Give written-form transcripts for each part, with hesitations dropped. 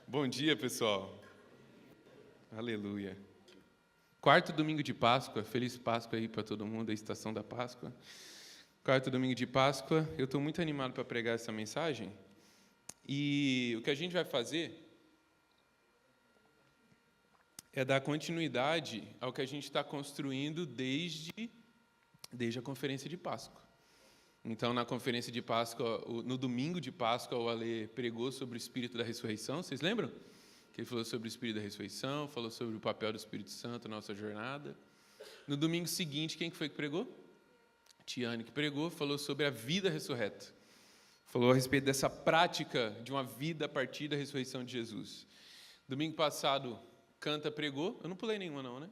Bom dia, pessoal. Aleluia. Quarto domingo de Páscoa. Feliz Páscoa aí para todo mundo, a estação da Páscoa. Quarto domingo de Páscoa. Eu estou muito animado para pregar essa mensagem. E o que a gente vai fazer é dar continuidade ao que a gente está construindo desde a Conferência de Páscoa. Então, na Conferência de Páscoa, no domingo de Páscoa, o Ale pregou sobre o Espírito da Ressurreição. Vocês lembram? Que ele falou sobre o Espírito da Ressurreição, falou sobre o papel do Espírito Santo na nossa jornada. No domingo seguinte, quem que foi que pregou? Tiane que pregou, falou sobre a vida ressurreta. Falou a respeito dessa prática de uma vida a partir da ressurreição de Jesus. Domingo passado, Canta pregou. Eu não pulei nenhuma não, né?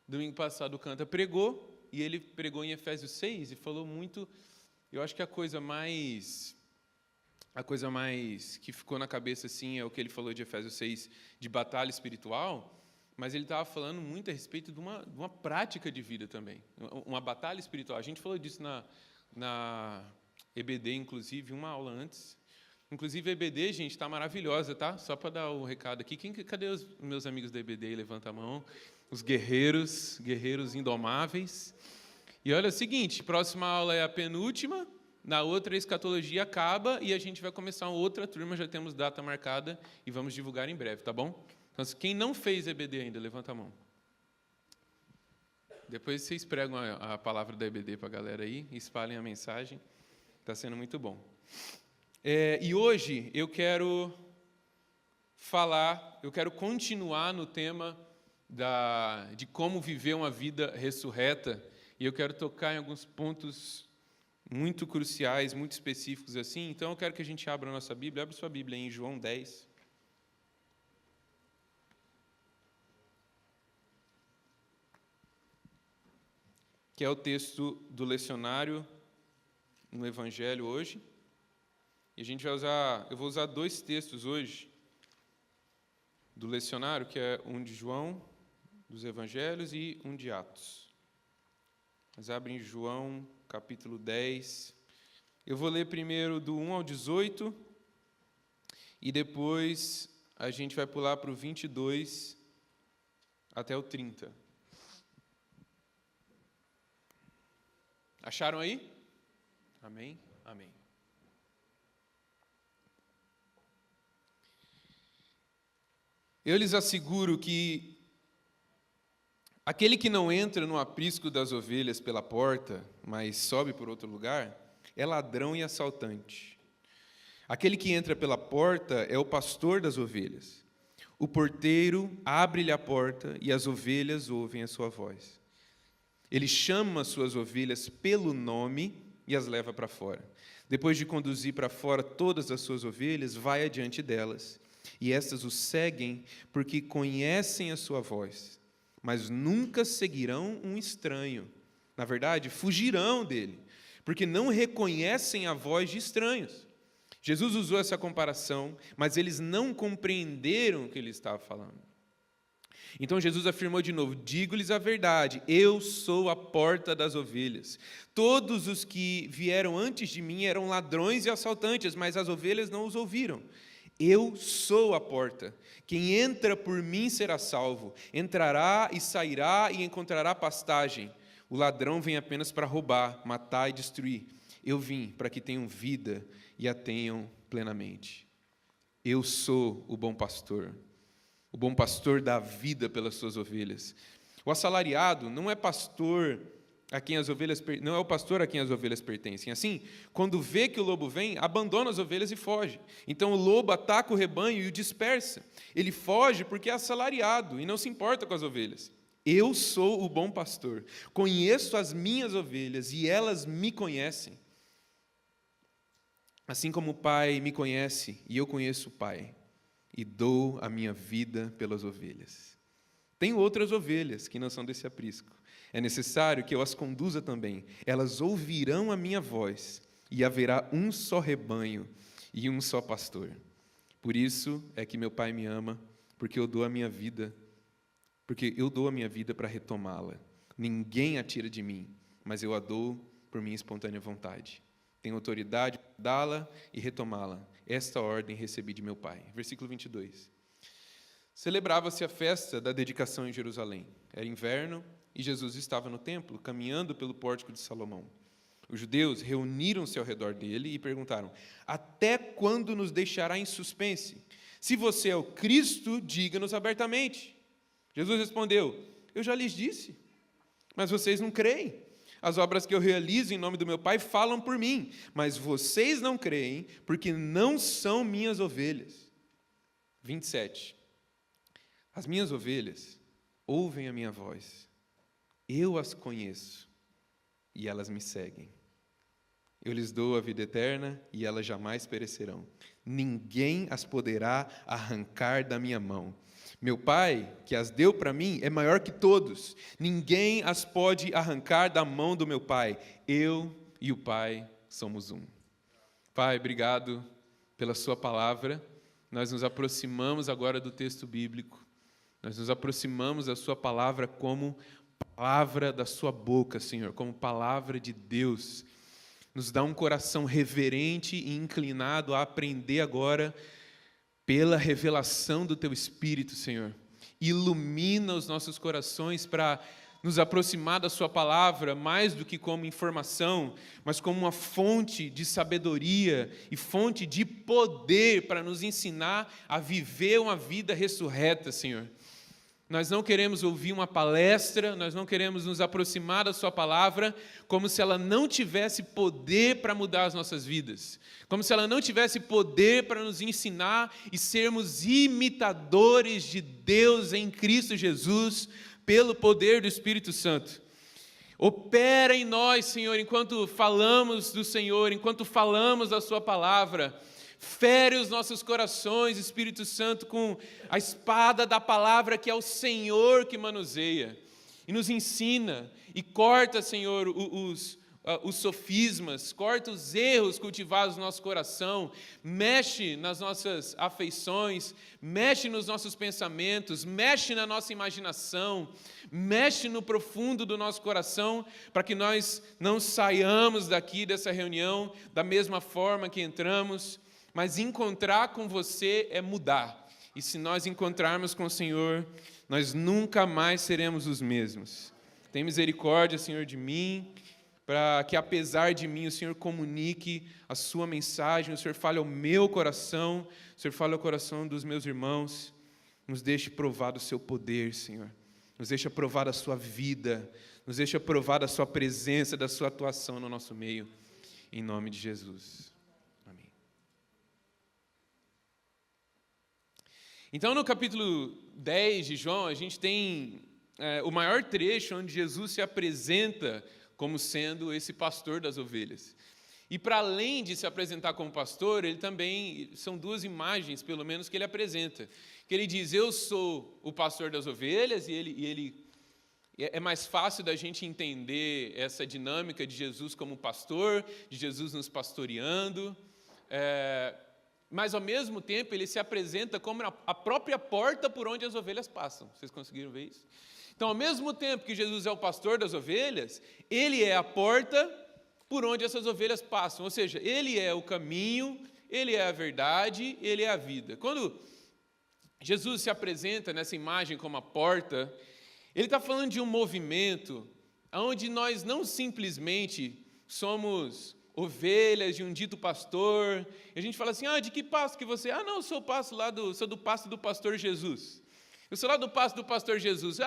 Domingo passado, Canta pregou, e ele pregou em Efésios 6 e falou muito... Eu acho que a coisa mais que ficou na cabeça assim é o que ele falou de Efésios 6, de batalha espiritual, mas ele estava falando muito a respeito de uma prática de vida também, uma batalha espiritual. A gente falou disso na EBD, inclusive, uma aula antes. Inclusive, a EBD, gente, está maravilhosa, tá? Só para dar o recado aqui. Cadê os meus amigos da EBD? Levanta a mão. Os guerreiros indomáveis. E olha o seguinte, próxima aula é a penúltima, na outra a escatologia acaba e a gente vai começar outra turma, já temos data marcada e vamos divulgar em breve, tá bom? Então, quem não fez EBD ainda, levanta a mão. Depois vocês pregam a palavra da EBD para a galera aí, espalhem a mensagem, está sendo muito bom. E hoje eu quero continuar no tema de como viver uma vida ressurreta. E eu quero tocar em alguns pontos muito cruciais, muito específicos assim. Então, eu quero que a gente abra a nossa Bíblia. Abre sua Bíblia em João 10. Que é o texto do lecionário no Evangelho hoje. E eu vou usar dois textos hoje do lecionário, que é um de João, dos Evangelhos, e um de Atos. Mas abre em João, capítulo 10. Eu vou ler primeiro do 1 ao 18, e depois a gente vai pular para o 22 até o 30. Acharam aí? Amém? Amém. Eu lhes asseguro que aquele que não entra no aprisco das ovelhas pela porta, mas sobe por outro lugar, é ladrão e assaltante. Aquele que entra pela porta é o pastor das ovelhas. O porteiro abre-lhe a porta e as ovelhas ouvem a sua voz. Ele chama as suas ovelhas pelo nome e as leva para fora. Depois de conduzir para fora todas as suas ovelhas, vai adiante delas. E estas o seguem porque conhecem a sua voz. Mas nunca seguirão um estranho. Na verdade, fugirão dele, porque não reconhecem a voz de estranhos. Jesus usou essa comparação, mas eles não compreenderam o que ele estava falando. Então Jesus afirmou de novo: digo-lhes a verdade, eu sou a porta das ovelhas. Todos os que vieram antes de mim eram ladrões e assaltantes, mas as ovelhas não os ouviram. Eu sou a porta. Quem entra por mim será salvo. Entrará e sairá e encontrará pastagem. O ladrão vem apenas para roubar, matar e destruir. Eu vim para que tenham vida e a tenham plenamente. Eu sou o bom pastor. O bom pastor dá vida pelas suas ovelhas. O assalariado não é pastor não é o pastor a quem as ovelhas pertencem. Assim, quando vê que o lobo vem, abandona as ovelhas e foge. Então o lobo ataca o rebanho e o dispersa. Ele foge porque é assalariado e não se importa com as ovelhas. Eu sou o bom pastor. Conheço as minhas ovelhas e elas me conhecem. Assim como o Pai me conhece e eu conheço o Pai, e dou a minha vida pelas ovelhas. Tenho outras ovelhas que não são desse aprisco. É necessário que eu as conduza também. Elas ouvirão a minha voz, e haverá um só rebanho e um só pastor. Por isso é que meu Pai me ama, porque eu dou a minha vida para retomá-la. Ninguém a tira de mim, mas eu a dou por minha espontânea vontade. Tenho autoridade para dá-la e retomá-la. Esta ordem recebi de meu Pai. Versículo 22. Celebrava-se a festa da dedicação em Jerusalém. Era inverno e Jesus estava no templo, caminhando pelo pórtico de Salomão. Os judeus reuniram-se ao redor dele e perguntaram: até quando nos deixará em suspense? Se você é o Cristo, diga-nos abertamente. Jesus respondeu: eu já lhes disse, mas vocês não creem. As obras que eu realizo em nome do meu Pai falam por mim, mas vocês não creem, porque não são minhas ovelhas. 27. As minhas ovelhas ouvem a minha voz. Eu as conheço e elas me seguem. Eu lhes dou a vida eterna e elas jamais perecerão. Ninguém as poderá arrancar da minha mão. Meu Pai, que as deu para mim, é maior que todos. Ninguém as pode arrancar da mão do meu Pai. Eu e o Pai somos um. Pai, obrigado pela sua palavra. Nós nos aproximamos agora do texto bíblico. Nós nos aproximamos da sua palavra como palavra da sua boca, Senhor, como palavra de Deus. Nos dá um coração reverente e inclinado a aprender agora pela revelação do Teu Espírito, Senhor. Ilumina os nossos corações para nos aproximar da Sua palavra, mais do que como informação, mas como uma fonte de sabedoria e fonte de poder para nos ensinar a viver uma vida ressurreta, Senhor. Nós não queremos ouvir uma palestra, nós não queremos nos aproximar da Sua palavra como se ela não tivesse poder para mudar as nossas vidas, como se ela não tivesse poder para nos ensinar e sermos imitadores de Deus em Cristo Jesus, pelo poder do Espírito Santo. Opera em nós, Senhor, enquanto falamos do Senhor, enquanto falamos da Sua palavra. Fere os nossos corações, Espírito Santo, com a espada da palavra que é o Senhor que manuseia. E nos ensina e corta, Senhor, os sofismas, corta os erros cultivados no nosso coração, mexe nas nossas afeições, mexe nos nossos pensamentos, mexe na nossa imaginação, mexe no profundo do nosso coração, para que nós não saiamos daqui dessa reunião da mesma forma que entramos. Mas encontrar com você é mudar. E se nós encontrarmos com o Senhor, nós nunca mais seremos os mesmos. Tem misericórdia, Senhor, de mim, para que, apesar de mim, o Senhor comunique a sua mensagem, o Senhor fale ao meu coração, o Senhor fale ao coração dos meus irmãos. Nos deixe provar do seu poder, Senhor. Nos deixe provar da sua vida. Nos deixe provar da sua presença, da sua atuação no nosso meio. Em nome de Jesus. Então, no capítulo 10 de João, a gente tem o maior trecho onde Jesus se apresenta como sendo esse pastor das ovelhas. E, para além de se apresentar como pastor, ele também, são duas imagens, pelo menos, que ele apresenta. Que ele diz: eu sou o pastor das ovelhas, e ele é mais fácil da gente entender essa dinâmica de Jesus como pastor, de Jesus nos pastoreando. Mas, ao mesmo tempo, ele se apresenta como a própria porta por onde as ovelhas passam. Vocês conseguiram ver isso? Então, ao mesmo tempo que Jesus é o pastor das ovelhas, ele é a porta por onde essas ovelhas passam. Ou seja, ele é o caminho, ele é a verdade, ele é a vida. Quando Jesus se apresenta nessa imagem como a porta, ele está falando de um movimento onde nós não simplesmente somos ovelhas de um dito pastor, e a gente fala assim: de que pasto que você é? Não, eu sou do pasto do pastor Jesus. Eu sou lá do pasto do pastor Jesus.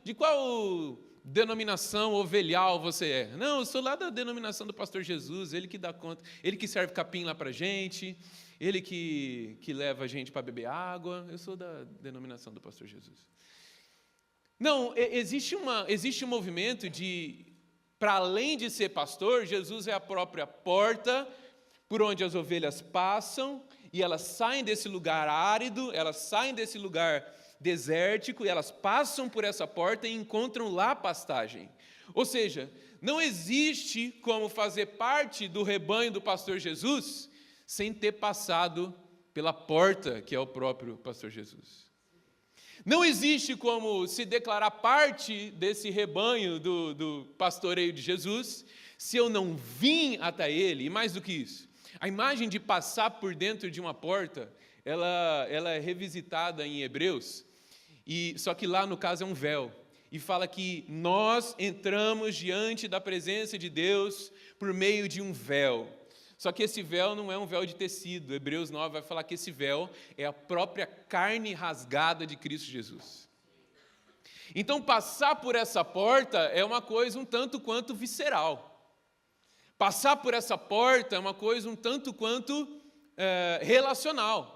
De qual denominação ovelhal você é? Não, eu sou lá da denominação do pastor Jesus, ele que dá conta, ele que serve capim lá para a gente, ele que leva a gente para beber água, eu sou da denominação do pastor Jesus. Não, existe um movimento de, para além de ser pastor, Jesus é a própria porta por onde as ovelhas passam, e elas saem desse lugar árido, elas saem desse lugar desértico, e elas passam por essa porta e encontram lá pastagem. Ou seja, não existe como fazer parte do rebanho do pastor Jesus sem ter passado pela porta que é o próprio pastor Jesus. Não existe como se declarar parte desse rebanho do pastoreio de Jesus se eu não vim até ele, e mais do que isso, a imagem de passar por dentro de uma porta, ela é revisitada em Hebreus, só que lá no caso é um véu, e fala que nós entramos diante da presença de Deus por meio de um véu. Só que esse véu não é um véu de tecido. Hebreus 9 vai falar que esse véu é a própria carne rasgada de Cristo Jesus. Então, passar por essa porta é uma coisa um tanto quanto visceral. Passar por essa porta é uma coisa um tanto quanto relacional.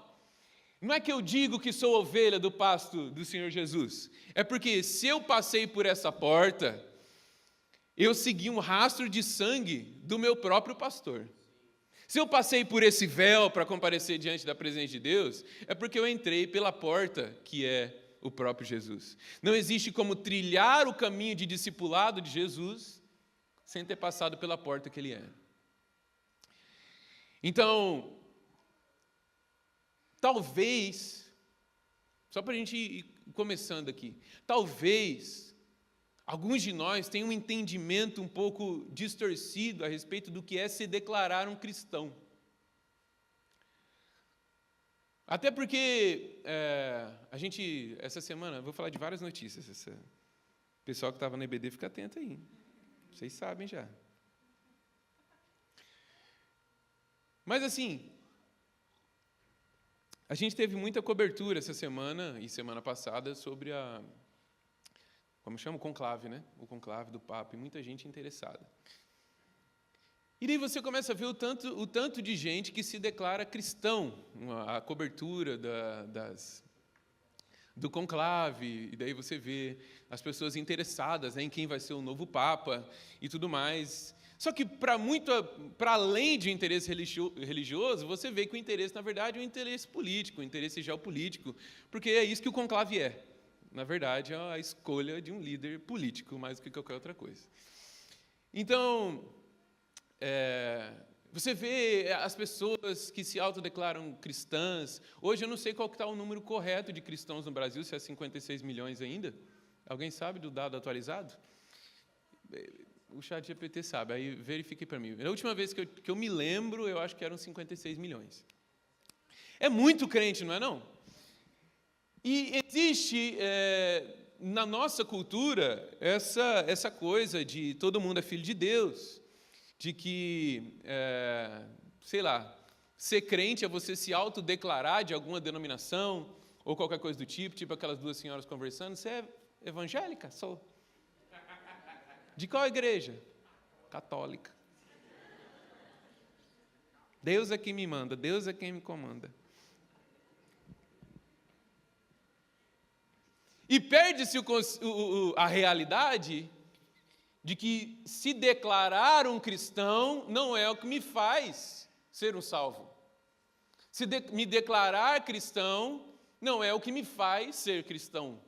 Não é que eu digo que sou ovelha do pasto do Senhor Jesus. É porque se eu passei por essa porta, eu segui um rastro de sangue do meu próprio pastor. Se eu passei por esse véu para comparecer diante da presença de Deus, é porque eu entrei pela porta que é o próprio Jesus. Não existe como trilhar o caminho de discipulado de Jesus sem ter passado pela porta que ele é. Então, talvez, só para a gente ir começando aqui, talvez alguns de nós tenham um entendimento um pouco distorcido a respeito do que é se declarar um cristão. Até porque a gente, essa semana, vou falar de várias notícias. O pessoal que estava na EBD, fica atento aí. Vocês sabem já. Mas assim, a gente teve muita cobertura essa semana e semana passada sobre como chama? O conclave, né? O conclave do Papa, e muita gente interessada. E daí você começa a ver o tanto de gente que se declara cristão, a cobertura do conclave, e daí você vê as pessoas interessadas, né, em quem vai ser o novo Papa e tudo mais. Só que para além de interesse religioso, você vê que o interesse, na verdade, é um interesse político, um interesse geopolítico, porque é isso que o conclave é. Na verdade, é a escolha de um líder político, mais do que qualquer outra coisa. Então, você vê as pessoas que se autodeclaram cristãs. Hoje eu não sei qual que está o número correto de cristãos no Brasil, se é 56 milhões ainda. Alguém sabe do dado atualizado? O ChatGPT sabe, aí verifique para mim. A última vez que eu me lembro, eu acho que eram 56 milhões. É muito crente, não é não? E existe, na nossa cultura, essa coisa de todo mundo é filho de Deus, de que, sei lá, ser crente é você se autodeclarar de alguma denominação, ou qualquer coisa do tipo aquelas duas senhoras conversando. Você é evangélica? Sou. De qual igreja? Católica. Deus é quem me manda, Deus é quem me comanda. E perde-se a realidade de que se declarar um cristão não é o que me faz ser um salvo. Me declarar cristão não é o que me faz ser cristão.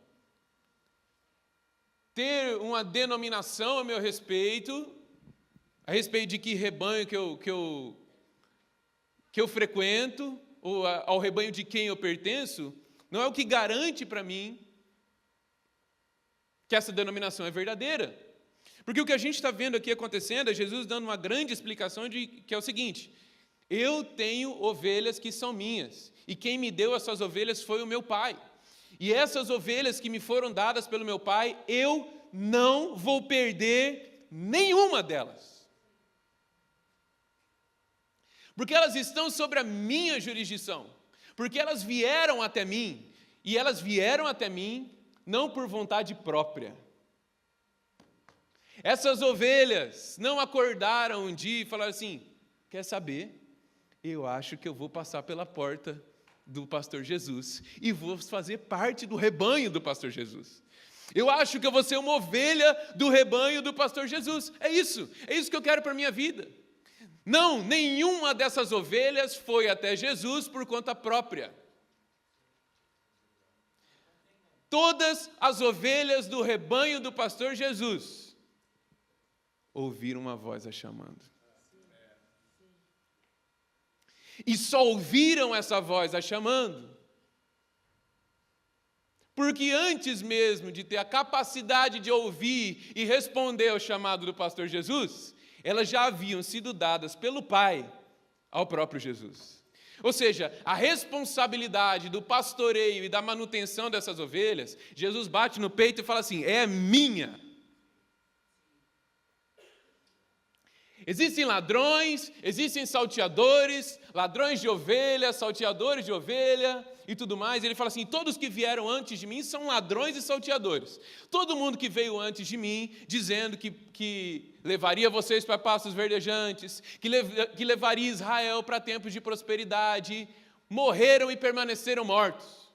Ter uma denominação a meu respeito, a respeito de que rebanho que eu frequento, ou ao rebanho de quem eu pertenço, não é o que garante para mim que essa denominação é verdadeira. Porque o que a gente está vendo aqui acontecendo é Jesus dando uma grande explicação que é o seguinte: eu tenho ovelhas que são minhas, e quem me deu essas ovelhas foi o meu Pai. E essas ovelhas que me foram dadas pelo meu Pai, eu não vou perder nenhuma delas. Porque elas estão sobre a minha jurisdição. Porque elas vieram até mim, e elas vieram até mim não por vontade própria. Essas ovelhas não acordaram um dia e falaram assim: quer saber? Eu acho que eu vou passar pela porta do pastor Jesus e vou fazer parte do rebanho do pastor Jesus. Eu acho que eu vou ser uma ovelha do rebanho do pastor Jesus. É isso que eu quero para a minha vida. Não, nenhuma dessas ovelhas foi até Jesus por conta própria. Todas as ovelhas do rebanho do pastor Jesus ouviram uma voz a chamando. E só ouviram essa voz a chamando porque antes mesmo de ter a capacidade de ouvir e responder ao chamado do pastor Jesus, elas já haviam sido dadas pelo Pai ao próprio Jesus. Ou seja, a responsabilidade do pastoreio e da manutenção dessas ovelhas, Jesus bate no peito e fala assim: é minha. Existem ladrões, existem salteadores, ladrões de ovelha, salteadores de ovelha e tudo mais. Ele fala assim: todos que vieram antes de mim são ladrões e salteadores. Todo mundo que veio antes de mim, dizendo que levaria vocês para pastos verdejantes, que levaria Israel para tempos de prosperidade, morreram e permaneceram mortos.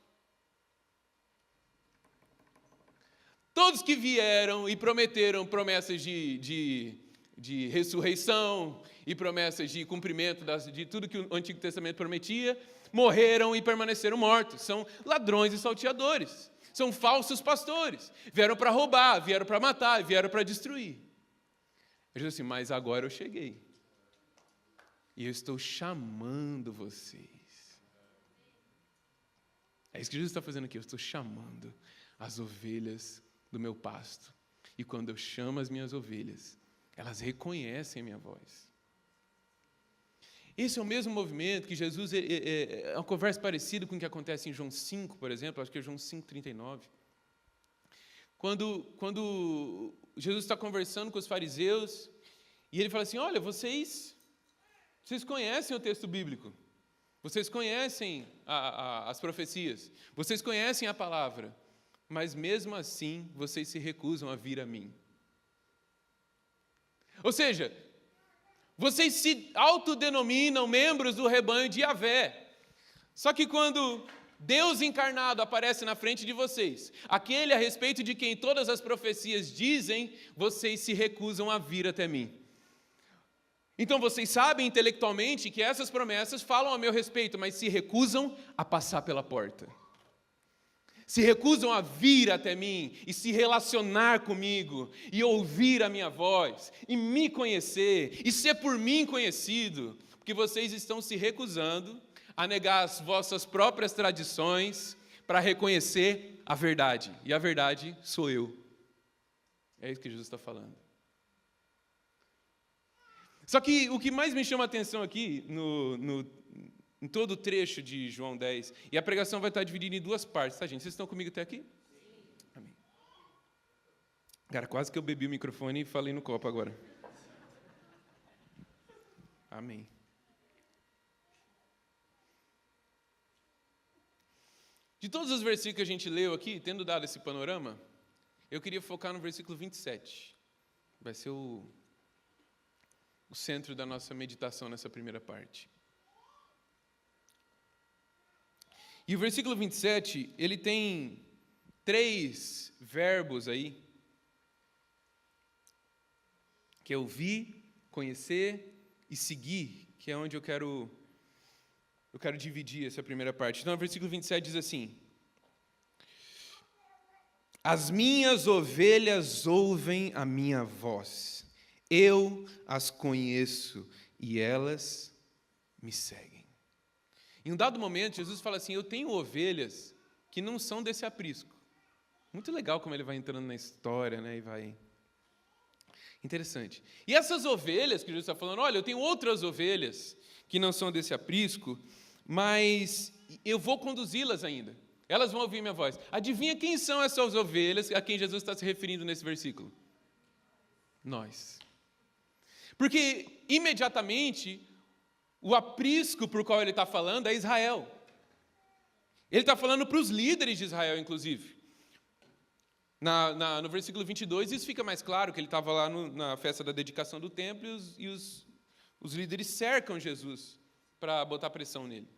Todos que vieram e prometeram promessas de ressurreição e promessas de cumprimento de tudo que o Antigo Testamento prometia, morreram e permaneceram mortos. São ladrões e salteadores, são falsos pastores, vieram para roubar, vieram para matar, vieram para destruir. Eu digo assim: mas agora eu cheguei, e eu estou chamando vocês. É isso que Jesus está fazendo aqui, eu estou chamando as ovelhas do meu pasto, e quando eu chamo as minhas ovelhas, elas reconhecem a minha voz. Esse é o mesmo movimento que Jesus, é uma conversa parecida com o que acontece em João 5, por exemplo, acho que é João 5,39. Quando Jesus está conversando com os fariseus, e ele fala assim: olha, vocês conhecem o texto bíblico, vocês conhecem as profecias, vocês conhecem a palavra, mas mesmo assim vocês se recusam a vir a mim. Ou seja, vocês se autodenominam membros do rebanho de Yahvé. Só que quando Deus encarnado aparece na frente de vocês, aquele a respeito de quem todas as profecias dizem, vocês se recusam a vir até mim. Então vocês sabem intelectualmente que essas promessas falam a meu respeito, mas se recusam a passar pela porta. Se recusam a vir até mim e se relacionar comigo e ouvir a minha voz e me conhecer e ser por mim conhecido, porque vocês estão se recusando a negar as vossas próprias tradições para reconhecer a verdade, e a verdade sou eu. É isso que Jesus está falando. Só que o que mais me chama a atenção aqui em todo o trecho de João 10, e a pregação vai estar dividida em duas partes, tá, gente? Vocês estão comigo até aqui? Amém. Cara, quase que eu bebi o microfone e falei no copo agora. Amém. De todos os versículos que a gente leu aqui, tendo dado esse panorama, eu queria focar no versículo 27. Vai ser o centro da nossa meditação nessa primeira parte. E o versículo 27, ele tem 3 verbos aí, que é ouvir, conhecer e seguir, que é onde eu quero dividir essa primeira parte. Então, o versículo 27 diz assim: as minhas ovelhas ouvem a minha voz, eu as conheço e elas me seguem. Em um dado momento, Jesus fala assim: eu tenho ovelhas que não são desse aprisco. Muito legal como ele vai entrando na história, né? E vai... Interessante. E essas ovelhas que Jesus está falando, olha, eu tenho outras ovelhas que não são desse aprisco, mas eu vou conduzi-las ainda. Elas vão ouvir minha voz. Adivinha quem são essas ovelhas a quem Jesus está se referindo nesse versículo? Nós. Porque, imediatamente, o aprisco por qual ele está falando é Israel. Ele está falando para os líderes de Israel, inclusive. No versículo 22, isso fica mais claro, que ele estava lá na festa da dedicação do templo e os líderes cercam Jesus para botar pressão nele.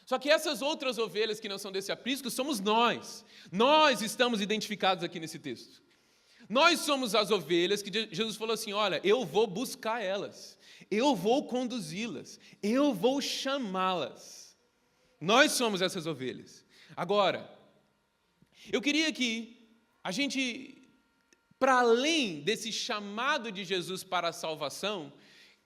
Só que essas outras ovelhas que não são desse aprisco somos nós. Nós estamos identificados aqui nesse texto. Nós somos as ovelhas que Jesus falou assim: olha, eu vou buscar elas, eu vou conduzi-las, eu vou chamá-las. Nós somos essas ovelhas. Agora, eu queria que a gente, para além desse chamado de Jesus para a salvação,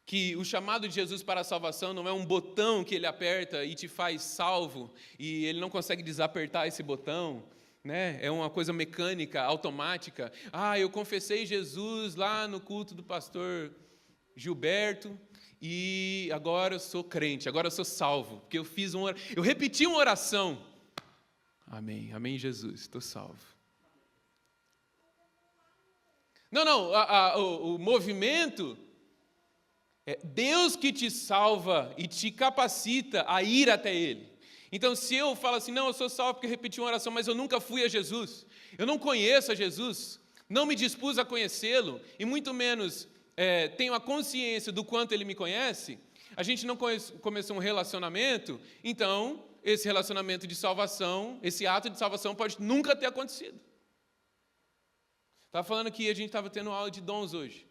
que o chamado de Jesus para a salvação não é um botão que ele aperta e te faz salvo, e ele não consegue desapertar esse botão, né? É uma coisa mecânica, automática. Eu confessei Jesus lá no culto do pastor Gilberto e agora eu sou crente, agora eu sou salvo, porque eu repeti uma oração. Amém, amém, Jesus, estou salvo. Não, o movimento é Deus que te salva e te capacita a ir até Ele. Então, se eu falo assim, não, eu sou salvo porque eu repeti uma oração, mas eu nunca fui a Jesus, eu não conheço a Jesus, não me dispus a conhecê-lo, e muito menos tenho a consciência do quanto Ele me conhece, a gente não começou um relacionamento, então, esse relacionamento de salvação, esse ato de salvação pode nunca ter acontecido. Estava falando que a gente estava tendo aula de dons hoje.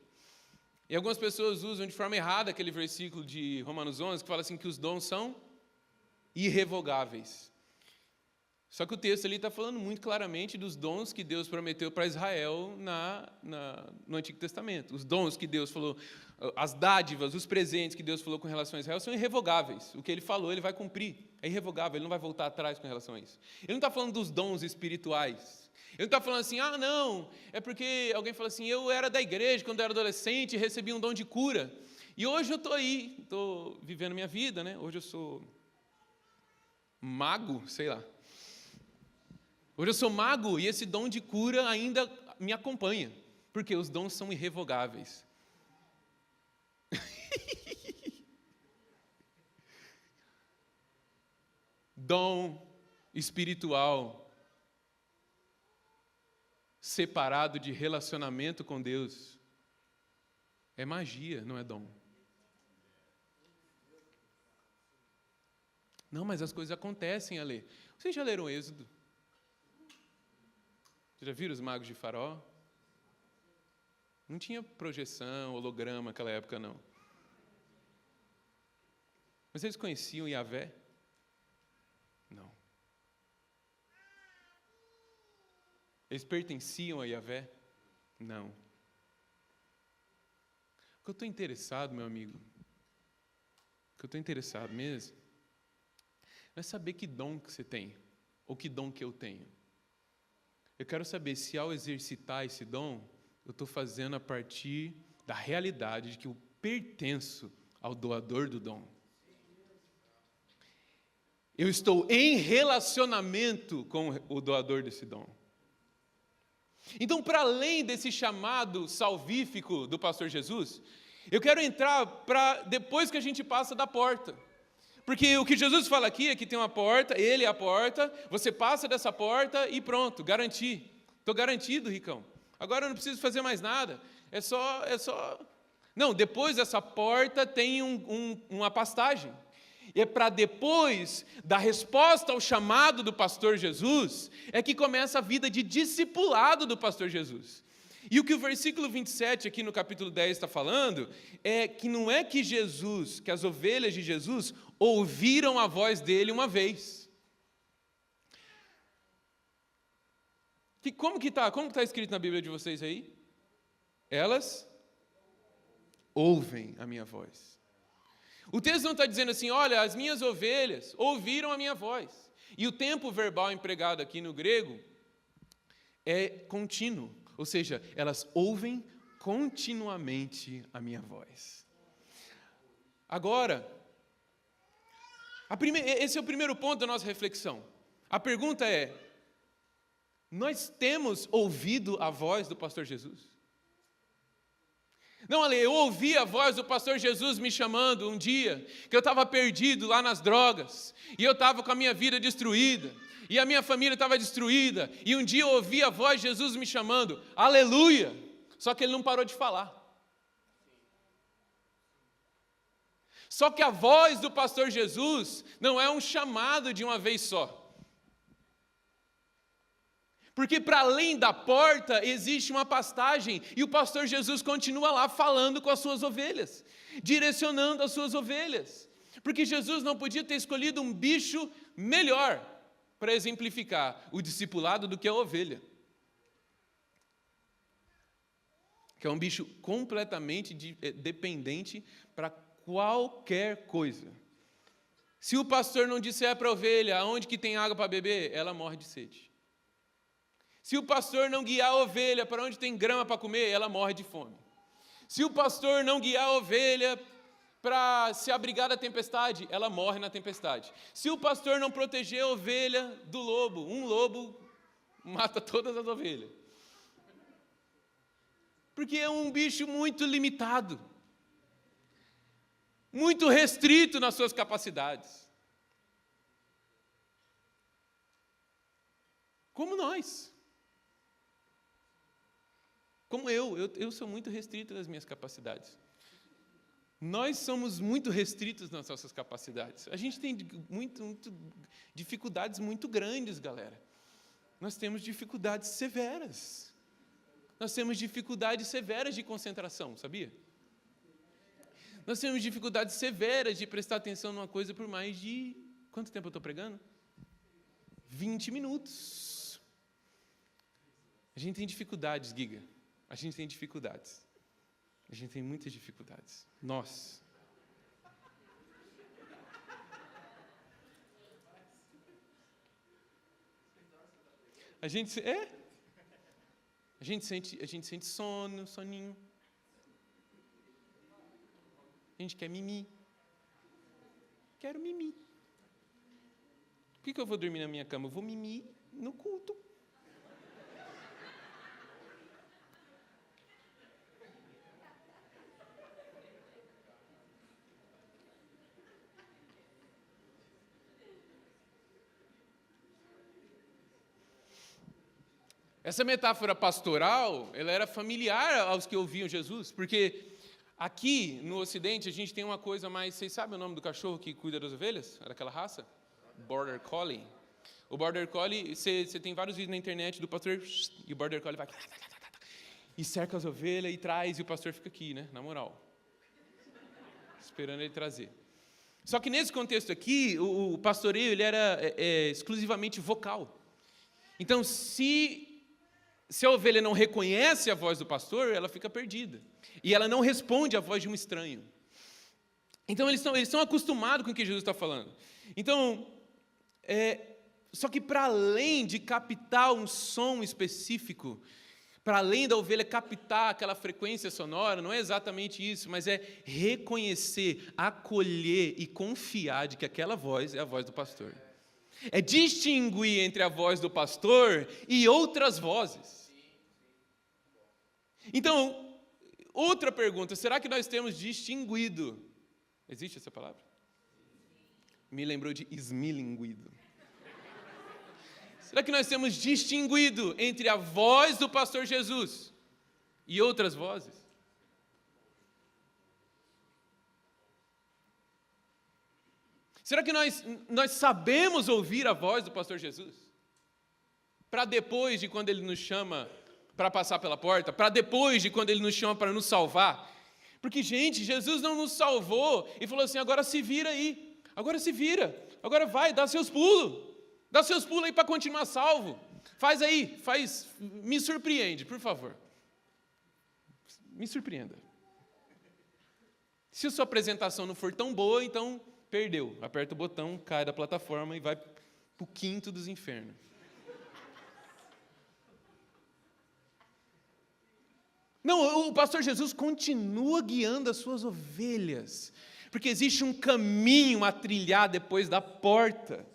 E algumas pessoas usam de forma errada aquele versículo de Romanos 11, que fala assim que os dons são irrevogáveis. Só que o texto ali está falando muito claramente dos dons que Deus prometeu para Israel no Antigo Testamento. Os dons que Deus falou, as dádivas, os presentes que Deus falou com relação a Israel são irrevogáveis. O que Ele falou, Ele vai cumprir. É irrevogável, Ele não vai voltar atrás com relação a isso. Ele não está falando dos dons espirituais. Ele não está falando assim, não, é porque alguém fala assim, eu era da igreja quando eu era adolescente e recebi um dom de cura. E hoje eu estou aí, estou vivendo minha vida, né? Hoje eu sou mago, sei lá. Hoje eu sou mago e esse dom de cura ainda me acompanha, porque os dons são irrevogáveis. Dom espiritual separado de relacionamento com Deus é magia, não é dom. Não, mas as coisas acontecem, Ale. Vocês já leram Êxodo? Já viram os magos de Faraó? Não tinha projeção, holograma naquela época, não. Mas eles conheciam Yahvé? Não. Eles pertenciam a Yahvé? Não. O que eu estou interessado, meu amigo, o que eu estou interessado mesmo, não é saber que dom que você tem, ou que dom que eu tenho. Eu quero saber se ao exercitar esse dom, eu estou fazendo a partir da realidade de que eu pertenço ao doador do dom. Eu estou em relacionamento com o doador desse dom. Então, para além desse chamado salvífico do pastor Jesus, eu quero entrar para depois que a gente passa da porta. Porque o que Jesus fala aqui é que tem uma porta, Ele é a porta, você passa dessa porta e pronto, garanti. Estou garantido, Ricão. Agora eu não preciso fazer mais nada. É só... Não, depois dessa porta tem uma pastagem. E é para depois da resposta ao chamado do pastor Jesus, é que começa a vida de discipulado do pastor Jesus. E o que o versículo 27 aqui no capítulo 10 está falando, é que não é que Jesus, que as ovelhas de Jesus ouviram a voz dele uma vez. Como que está escrito na Bíblia de vocês aí? Elas ouvem a minha voz. O texto não está dizendo assim, olha, as minhas ovelhas ouviram a minha voz. E o tempo verbal empregado aqui no grego é contínuo, ou seja, elas ouvem continuamente a minha voz. Agora, esse é o primeiro ponto da nossa reflexão. A pergunta é, nós temos ouvido a voz do pastor Jesus? Não, Ale, eu ouvi a voz do pastor Jesus me chamando um dia, que eu estava perdido lá nas drogas, e eu estava com a minha vida destruída, e a minha família estava destruída, e um dia eu ouvi a voz de Jesus me chamando, aleluia, só que ele não parou de falar. Só que a voz do pastor Jesus não é um chamado de uma vez só. Porque para além da porta existe uma pastagem e o pastor Jesus continua lá falando com as suas ovelhas, direcionando as suas ovelhas. Porque Jesus não podia ter escolhido um bicho melhor para exemplificar o discipulado do que a ovelha. Que é um bicho completamente dependente para qualquer coisa. Se o pastor não disser para a ovelha aonde que tem água para beber, ela morre de sede. Se o pastor não guiar a ovelha para onde tem grama para comer, ela morre de fome. Se o pastor não guiar a ovelha para se abrigar da tempestade, ela morre na tempestade. Se o pastor não proteger a ovelha do lobo, um lobo mata todas as ovelhas. Porque é um bicho muito limitado, muito restrito nas suas capacidades. Como nós. Como eu sou muito restrito nas minhas capacidades. Nós somos muito restritos nas nossas capacidades. A gente tem dificuldades muito grandes, galera. Nós temos dificuldades severas. Nós temos dificuldades severas de concentração, sabia? Nós temos dificuldades severas de prestar atenção numa coisa por mais de... Quanto tempo eu estou pregando? 20 minutos. A gente tem dificuldades, Giga. A gente tem dificuldades. A gente tem muitas dificuldades. Nós. A gente sente soninho. A gente quer mimir. Quero mimir. Por que eu vou dormir na minha cama? Eu vou mimir no culto. Essa metáfora pastoral, ela era familiar aos que ouviam Jesus, porque aqui no Ocidente a gente tem uma coisa mais... Vocês sabem o nome do cachorro que cuida das ovelhas? É daquela raça? Border Collie. O Border Collie, você tem vários vídeos na internet do pastor, e o Border Collie vai... E cerca as ovelhas e traz, e o pastor fica aqui, né? Na moral. Esperando ele trazer. Só que nesse contexto aqui, o pastoreio ele era exclusivamente vocal. Então, se a ovelha não reconhece a voz do pastor, ela fica perdida. E ela não responde à voz de um estranho. Então, eles estão acostumados com o que Jesus está falando. Então, só que para além de captar um som específico, para além da ovelha captar aquela frequência sonora, não é exatamente isso, mas é reconhecer, acolher e confiar de que aquela voz é a voz do pastor. É distinguir entre a voz do pastor e outras vozes. Então, outra pergunta, será que nós temos distinguido? Existe essa palavra? Me lembrou de esmilinguido. Será que nós temos distinguido entre a voz do pastor Jesus e outras vozes? Será que nós sabemos ouvir a voz do pastor Jesus? Para depois de quando ele nos chama para passar pela porta, para depois de quando ele nos chama para nos salvar. Porque, gente, Jesus não nos salvou e falou assim, agora se vira aí, agora se vira, agora vai, dá seus pulos aí para continuar salvo. Faz aí, me surpreende, por favor. Me surpreenda. Se a sua apresentação não for tão boa, então perdeu. Aperta o botão, cai da plataforma e vai para o quinto dos infernos. Não, o pastor Jesus continua guiando as suas ovelhas, porque existe um caminho a trilhar depois da porta.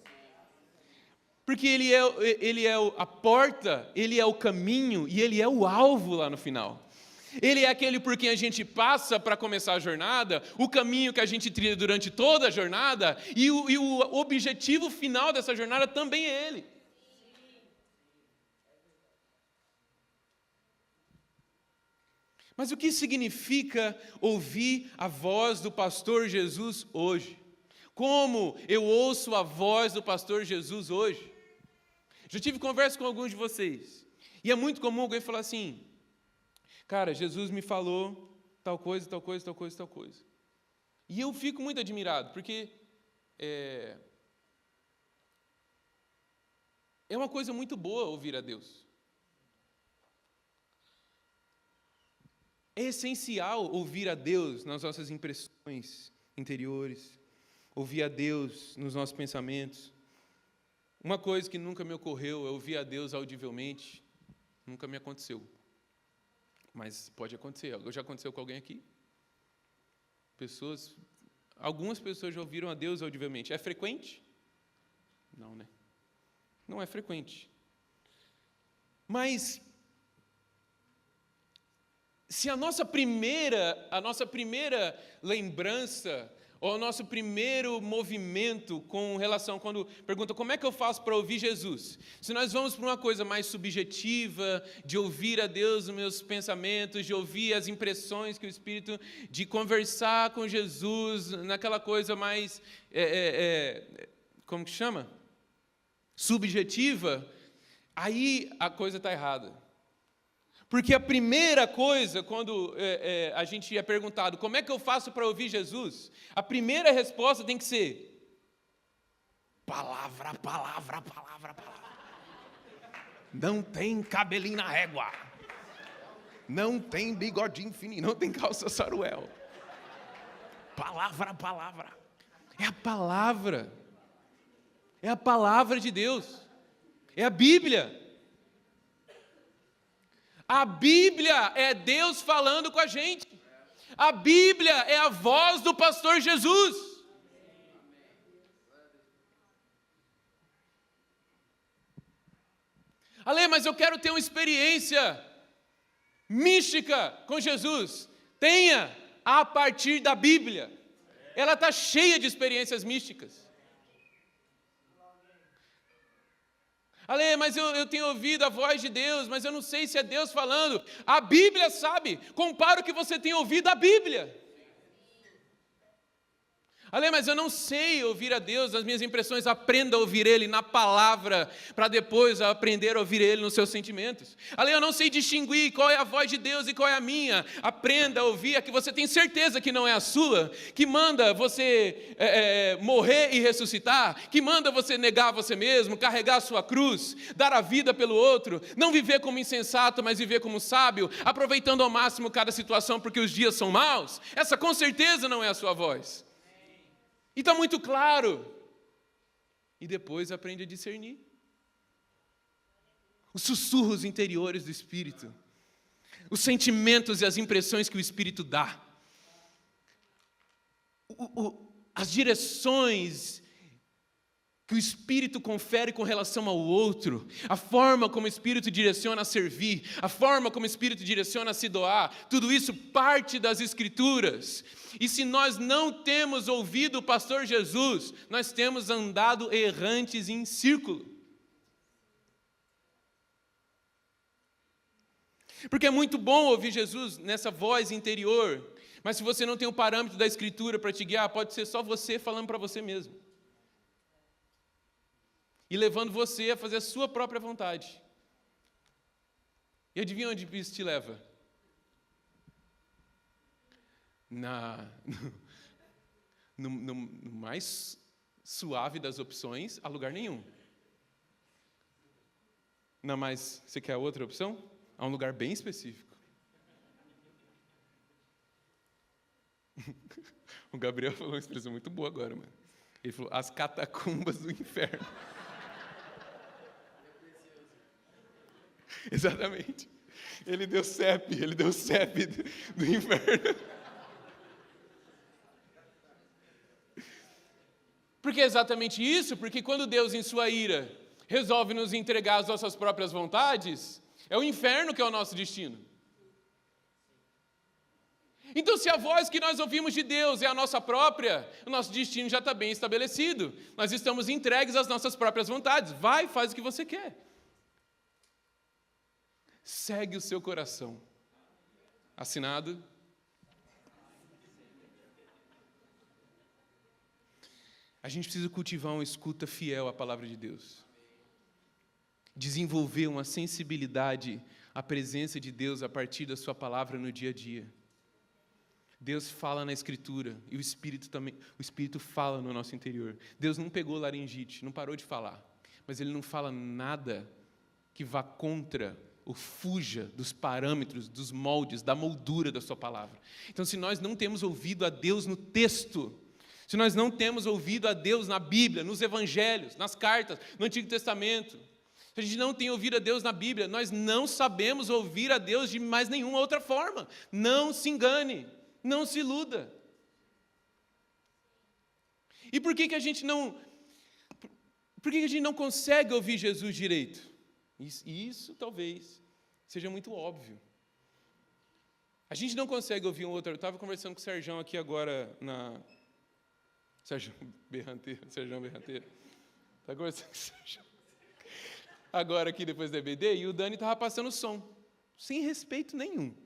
Porque ele é a porta, ele é o caminho e ele é o alvo lá no final. Ele é aquele por quem a gente passa para começar a jornada, o caminho que a gente trilha durante toda a jornada, e o objetivo final dessa jornada também é ele. Mas o que significa ouvir a voz do pastor Jesus hoje? Como eu ouço a voz do pastor Jesus hoje? Já tive conversa com alguns de vocês, e é muito comum alguém falar assim, cara, Jesus me falou tal coisa, tal coisa, tal coisa, tal coisa. E eu fico muito admirado, porque é uma coisa muito boa ouvir a Deus. É essencial ouvir a Deus nas nossas impressões interiores, ouvir a Deus nos nossos pensamentos. Uma coisa que nunca me ocorreu é ouvir a Deus audivelmente, Nunca me aconteceu. Mas pode acontecer. Já aconteceu com alguém aqui? Algumas pessoas já ouviram a Deus audivelmente. É frequente? Não, né? Não é frequente. Mas se a nossa primeira lembrança, ou o nosso primeiro movimento com relação, quando pergunta como é que eu faço para ouvir Jesus? Se nós vamos para uma coisa mais subjetiva, de ouvir a Deus nos meus pensamentos, de ouvir as impressões que o Espírito, de conversar com Jesus, naquela coisa mais, como que chama? Subjetiva, aí a coisa está errada. Porque a primeira coisa, quando a gente é perguntado como é que eu faço para ouvir Jesus, a primeira resposta tem que ser palavra, palavra, palavra, palavra. Não tem cabelinho na régua. Não tem bigodinho fininho, não tem calça saruel. Palavra, palavra. É a palavra. É a palavra de Deus. É a Bíblia. A Bíblia é Deus falando com a gente. A Bíblia é a voz do pastor Jesus. Ale, mas eu quero ter uma experiência mística com Jesus. Tenha a partir da Bíblia. Ela está cheia de experiências místicas. Ale, mas eu tenho ouvido a voz de Deus, mas eu não sei se é Deus falando. A Bíblia sabe. Compara o que você tem ouvido à Bíblia. Ale, mas eu não sei ouvir a Deus nas minhas impressões. Aprenda a ouvir Ele na palavra, para depois aprender a ouvir Ele nos seus sentimentos. Ale, eu não sei distinguir qual é a voz de Deus e qual é a minha. Aprenda a ouvir a que você tem certeza que não é a sua, que manda você morrer e ressuscitar, que manda você negar você mesmo, carregar a sua cruz, dar a vida pelo outro, não viver como insensato, mas viver como sábio, aproveitando ao máximo cada situação porque os dias são maus. Essa com certeza não é a sua voz. E está muito claro. E depois aprende a discernir os sussurros interiores do Espírito, os sentimentos e as impressões que o Espírito dá, as direções que o Espírito confere com relação ao outro, a forma como o Espírito direciona a servir, a forma como o Espírito direciona a se doar, tudo isso parte das Escrituras. E se nós não temos ouvido o pastor Jesus, nós temos andado errantes em círculo. Porque é muito bom ouvir Jesus nessa voz interior, mas se você não tem o parâmetro da Escritura para te guiar, pode ser só você falando para você mesmo. E levando você a fazer a sua própria vontade. E adivinha onde isso te leva? No mais suave das opções, a lugar nenhum. Não, mas você quer outra opção? Há um lugar bem específico. O Gabriel falou uma expressão muito boa agora, mano. Ele falou, as catacumbas do inferno. Exatamente. Ele deu CEP do inferno. Porque é exatamente isso, porque quando Deus, em sua ira, resolve nos entregar as nossas próprias vontades, é o inferno que é o nosso destino. Então, se a voz que nós ouvimos de Deus é a nossa própria, o nosso destino já está bem estabelecido. Nós estamos entregues às nossas próprias vontades. Vai, faz o que você quer. Segue o seu coração. Assinado. A gente precisa cultivar uma escuta fiel à palavra de Deus. Desenvolver uma sensibilidade à presença de Deus a partir da sua palavra no dia a dia. Deus fala na Escritura e o Espírito fala no nosso interior. Deus não pegou laringite, não parou de falar, mas Ele não fala nada que vá contra ou fuja dos parâmetros, dos moldes, da moldura da sua palavra. Então, se nós não temos ouvido a Deus no texto, se nós não temos ouvido a Deus na Bíblia, nos Evangelhos, nas cartas, no Antigo Testamento, Se a gente não tem ouvido a Deus na Bíblia, nós não sabemos ouvir a Deus de mais nenhuma outra forma. Não se engane, não se iluda. E por que a gente não consegue ouvir Jesus direito? Isso talvez seja muito óbvio. A gente não consegue ouvir um outro. Eu estava conversando com o Serjão aqui agora Serjão Berranteiro. Está conversando com o Serjão agora aqui depois da EBD, e o Dani estava passando o som, sem respeito nenhum.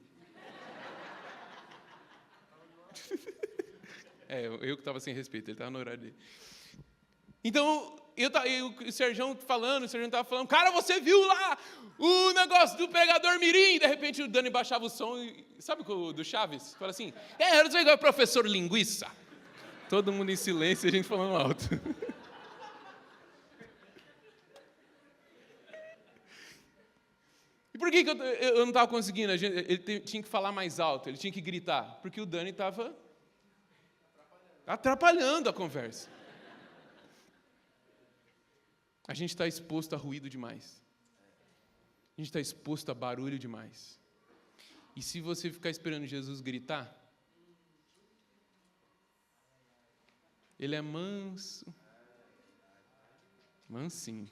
Eu que estava sem respeito, ele estava no horário dele. Então, o Serjão estava falando, cara, você viu lá o negócio do pregador mirim? De repente o Dani baixava o som, sabe o do Chaves? Fala assim, eu não sei igual o professor linguiça. Todo mundo em silêncio e a gente falando alto. E por que eu não estava conseguindo? Ele tinha que falar mais alto, ele tinha que gritar, porque o Dani estava atrapalhando a conversa. A gente está exposto a ruído demais. A gente está exposto a barulho demais. E se você ficar esperando Jesus gritar, ele é manso, mansinho.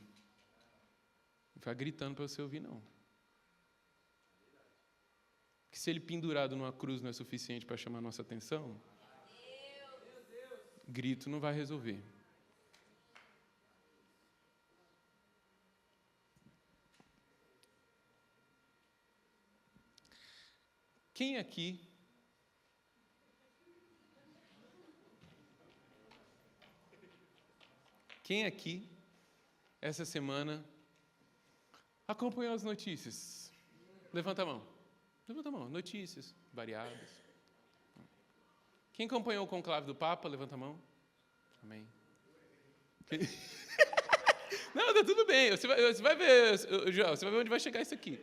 Não vai gritando para você ouvir, não. Que se ele pendurado numa cruz não é suficiente para chamar a nossa atenção, grito não vai resolver. Quem aqui, essa semana, acompanhou as notícias? Levanta a mão. Levanta a mão. Notícias variadas. Quem acompanhou o conclave do Papa? Levanta a mão. Amém. Não, tá tudo bem. Você vai ver, João, você vai ver onde vai chegar isso aqui.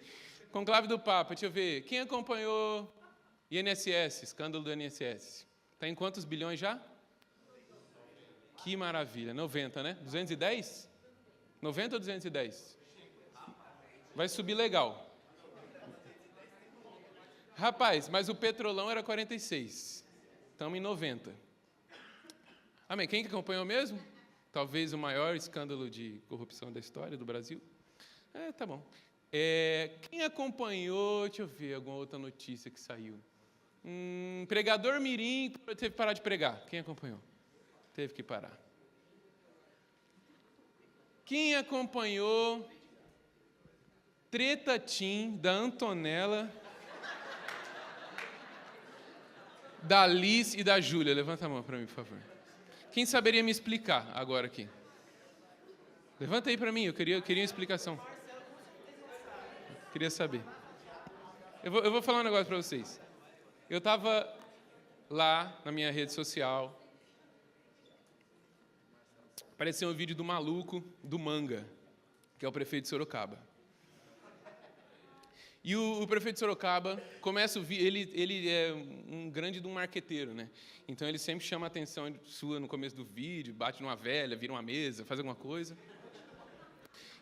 Conclave do Papa, deixa eu ver. Quem acompanhou INSS, escândalo do INSS? Está em quantos bilhões já? Que maravilha. 90, né? 210? 90 ou 210? Vai subir legal. Rapaz, mas o petrolão era 46. Estamos em 90. Amém. Quem que acompanhou mesmo? Talvez o maior escândalo de corrupção da história do Brasil. Tá bom. Quem acompanhou, deixa eu ver, alguma outra notícia que saiu. Pregador mirim teve que parar de pregar. Quem acompanhou? Teve que parar. Quem acompanhou treta team da Antonella, da Liz e da Júlia? Levanta a mão para mim, por favor. Quem saberia me explicar agora aqui? Levanta aí para mim, eu queria uma explicação. Queria saber. Eu vou falar um negócio para vocês. Eu estava lá na minha rede social, apareceu um vídeo do maluco do Manga, que é o prefeito de Sorocaba. E o prefeito de Sorocaba começa o vídeo, ele é um grande de um marqueteiro, né? Então ele sempre chama a atenção sua no começo do vídeo, bate numa velha, vira uma mesa, faz alguma coisa.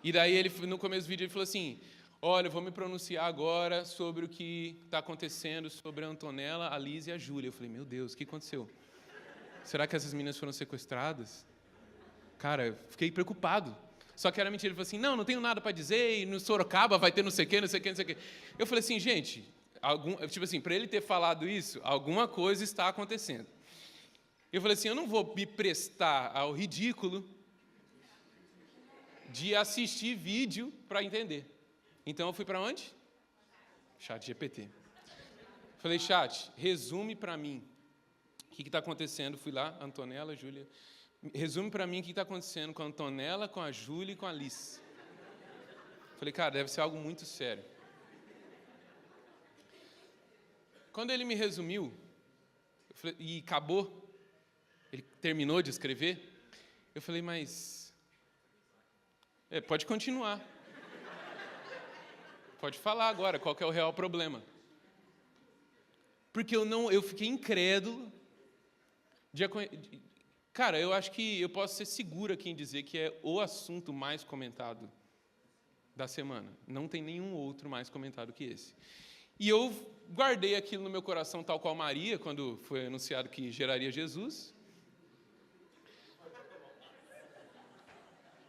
E daí no começo do vídeo ele falou assim: olha, eu vou me pronunciar agora sobre o que está acontecendo sobre a Antonella, a Liz e a Júlia. Eu falei, meu Deus, o que aconteceu? Será que essas meninas foram sequestradas? Cara, eu fiquei preocupado. Só que era mentira. Ele falou assim, não tenho nada para dizer, e no Sorocaba vai ter não sei o quê, não sei o quê, não sei o quê. Eu falei assim, gente, para ele ter falado isso, alguma coisa está acontecendo. Eu falei assim, eu não vou me prestar ao ridículo de assistir vídeo para entender. Então eu fui para onde? ChatGPT. Falei, chat, resume para mim o que está acontecendo. Fui lá, Antonella, Júlia. Resume para mim o que está acontecendo com a Antonella, com a Júlia e com a Liz. Falei, cara, deve ser algo muito sério. Quando ele me resumiu, e acabou, ele terminou de escrever, eu falei, mas... pode continuar. Pode falar agora, qual que é o real problema. Porque eu fiquei incrédulo. Cara, eu acho que eu posso ser seguro aqui em dizer que é o assunto mais comentado da semana. Não tem nenhum outro mais comentado que esse. E eu guardei aquilo no meu coração, tal qual Maria, quando foi anunciado que geraria Jesus.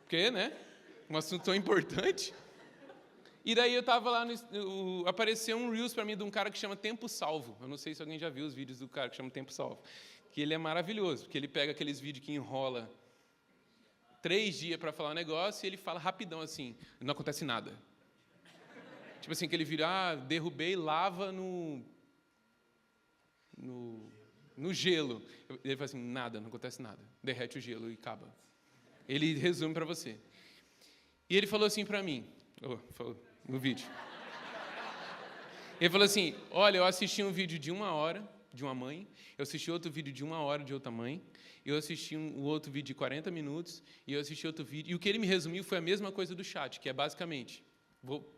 Porque, né? Um assunto tão importante. E daí eu estava lá, apareceu um Reels para mim de um cara que chama Tempo Salvo. Eu não sei se alguém já viu os vídeos do cara que chama Tempo Salvo. Que ele é maravilhoso, porque ele pega aqueles vídeos que enrola 3 dias para falar um negócio e ele fala rapidão assim, não acontece nada. Tipo assim, que ele vira, derrubei lava no gelo. Ele fala assim, nada, não acontece nada. Derrete o gelo e acaba. Ele resume para você. E ele falou assim para mim, no vídeo. Ele falou assim, olha, eu assisti um vídeo de 1 hora, de uma mãe, eu assisti outro vídeo de 1 hora de outra mãe, eu assisti um outro vídeo de 40 minutos, e eu assisti outro vídeo, e o que ele me resumiu foi a mesma coisa do chat, que é basicamente,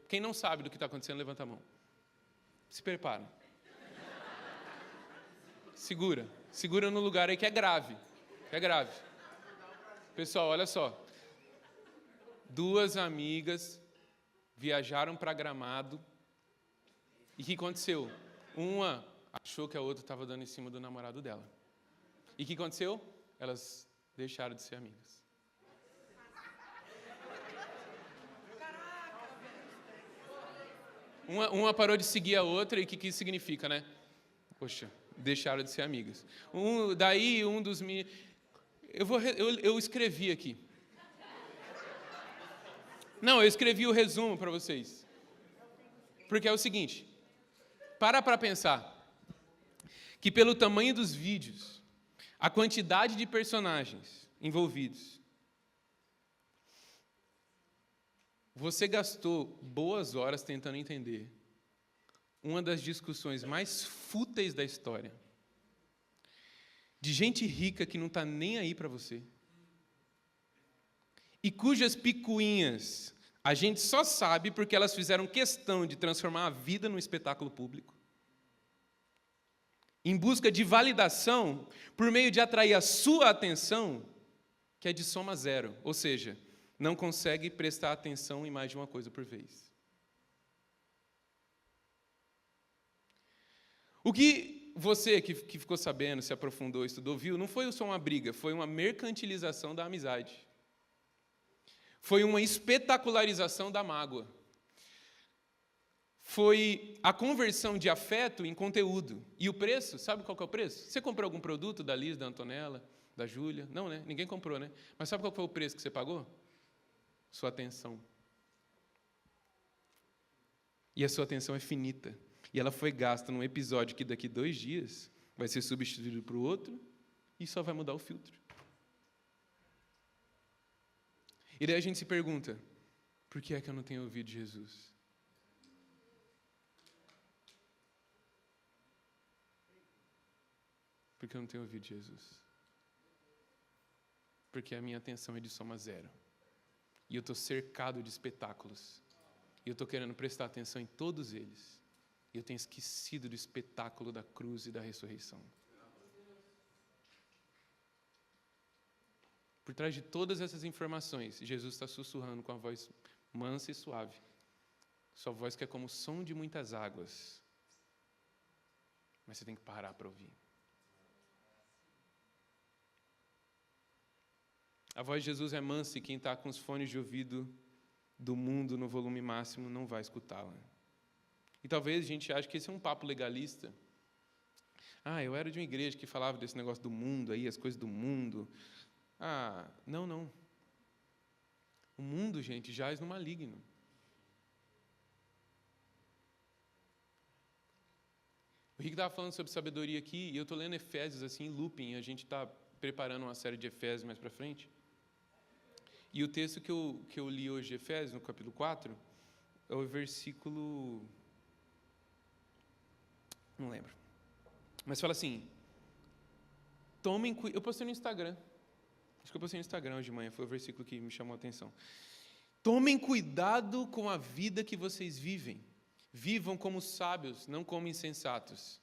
quem não sabe do que está acontecendo, levanta a mão. Se prepara. Segura no lugar aí que é grave, Pessoal, olha só. 2 amigas viajaram para Gramado, e o que aconteceu? Uma achou que a outra estava dando em cima do namorado dela. E o que aconteceu? Elas deixaram de ser amigas. Uma parou de seguir a outra, e o que isso significa, né? Poxa, deixaram de ser amigas. Daí um dos meninos... Eu escrevi aqui. Não, eu escrevi o resumo para vocês. Porque é o seguinte, para pensar que pelo tamanho dos vídeos, a quantidade de personagens envolvidos, você gastou boas horas tentando entender uma das discussões mais fúteis da história, de gente rica que não está nem aí para você, e cujas picuinhas a gente só sabe porque elas fizeram questão de transformar a vida num espetáculo público, em busca de validação por meio de atrair a sua atenção, que é de soma zero, ou seja, não consegue prestar atenção em mais de uma coisa por vez. O que você que ficou sabendo, se aprofundou, estudou, viu, não foi só uma briga, foi uma mercantilização da amizade. Foi uma espetacularização da mágoa. Foi a conversão de afeto em conteúdo. E o preço, sabe qual que é o preço? Você comprou algum produto da Liz, da Antonella, da Júlia? Não, né? Ninguém comprou, né? Mas sabe qual foi o preço que você pagou? Sua atenção. E a sua atenção é finita. E ela foi gasta num episódio que daqui 2 dias vai ser substituído por outro e só vai mudar o filtro. E daí a gente se pergunta, por que é que eu não tenho ouvido Jesus? Porque eu não tenho ouvido Jesus. Porque a minha atenção é de soma zero. E eu estou cercado de espetáculos. E eu estou querendo prestar atenção em todos eles. E eu tenho esquecido do espetáculo da cruz e da ressurreição. Por trás de todas essas informações, Jesus está sussurrando com a voz mansa e suave. Sua voz que é como o som de muitas águas. Mas você tem que parar para ouvir. A voz de Jesus é mansa e quem está com os fones de ouvido do mundo no volume máximo não vai escutá-la. E talvez a gente ache que esse é um papo legalista. Eu era de uma igreja que falava desse negócio do mundo aí, as coisas do mundo. Não. O mundo, gente, jaz no maligno. O Rick estava falando sobre sabedoria aqui, e eu estou lendo Efésios assim, em looping, a gente está preparando uma série de Efésios mais para frente. E o texto que eu li hoje de Efésios, no capítulo 4, é o versículo... Não lembro. Mas fala assim, tomem cuidado... Eu postei no Instagram. Acho que eu postei no Instagram hoje de manhã, foi o versículo que me chamou a atenção. Tomem cuidado com a vida que vocês vivem. Vivam como sábios, não como insensatos,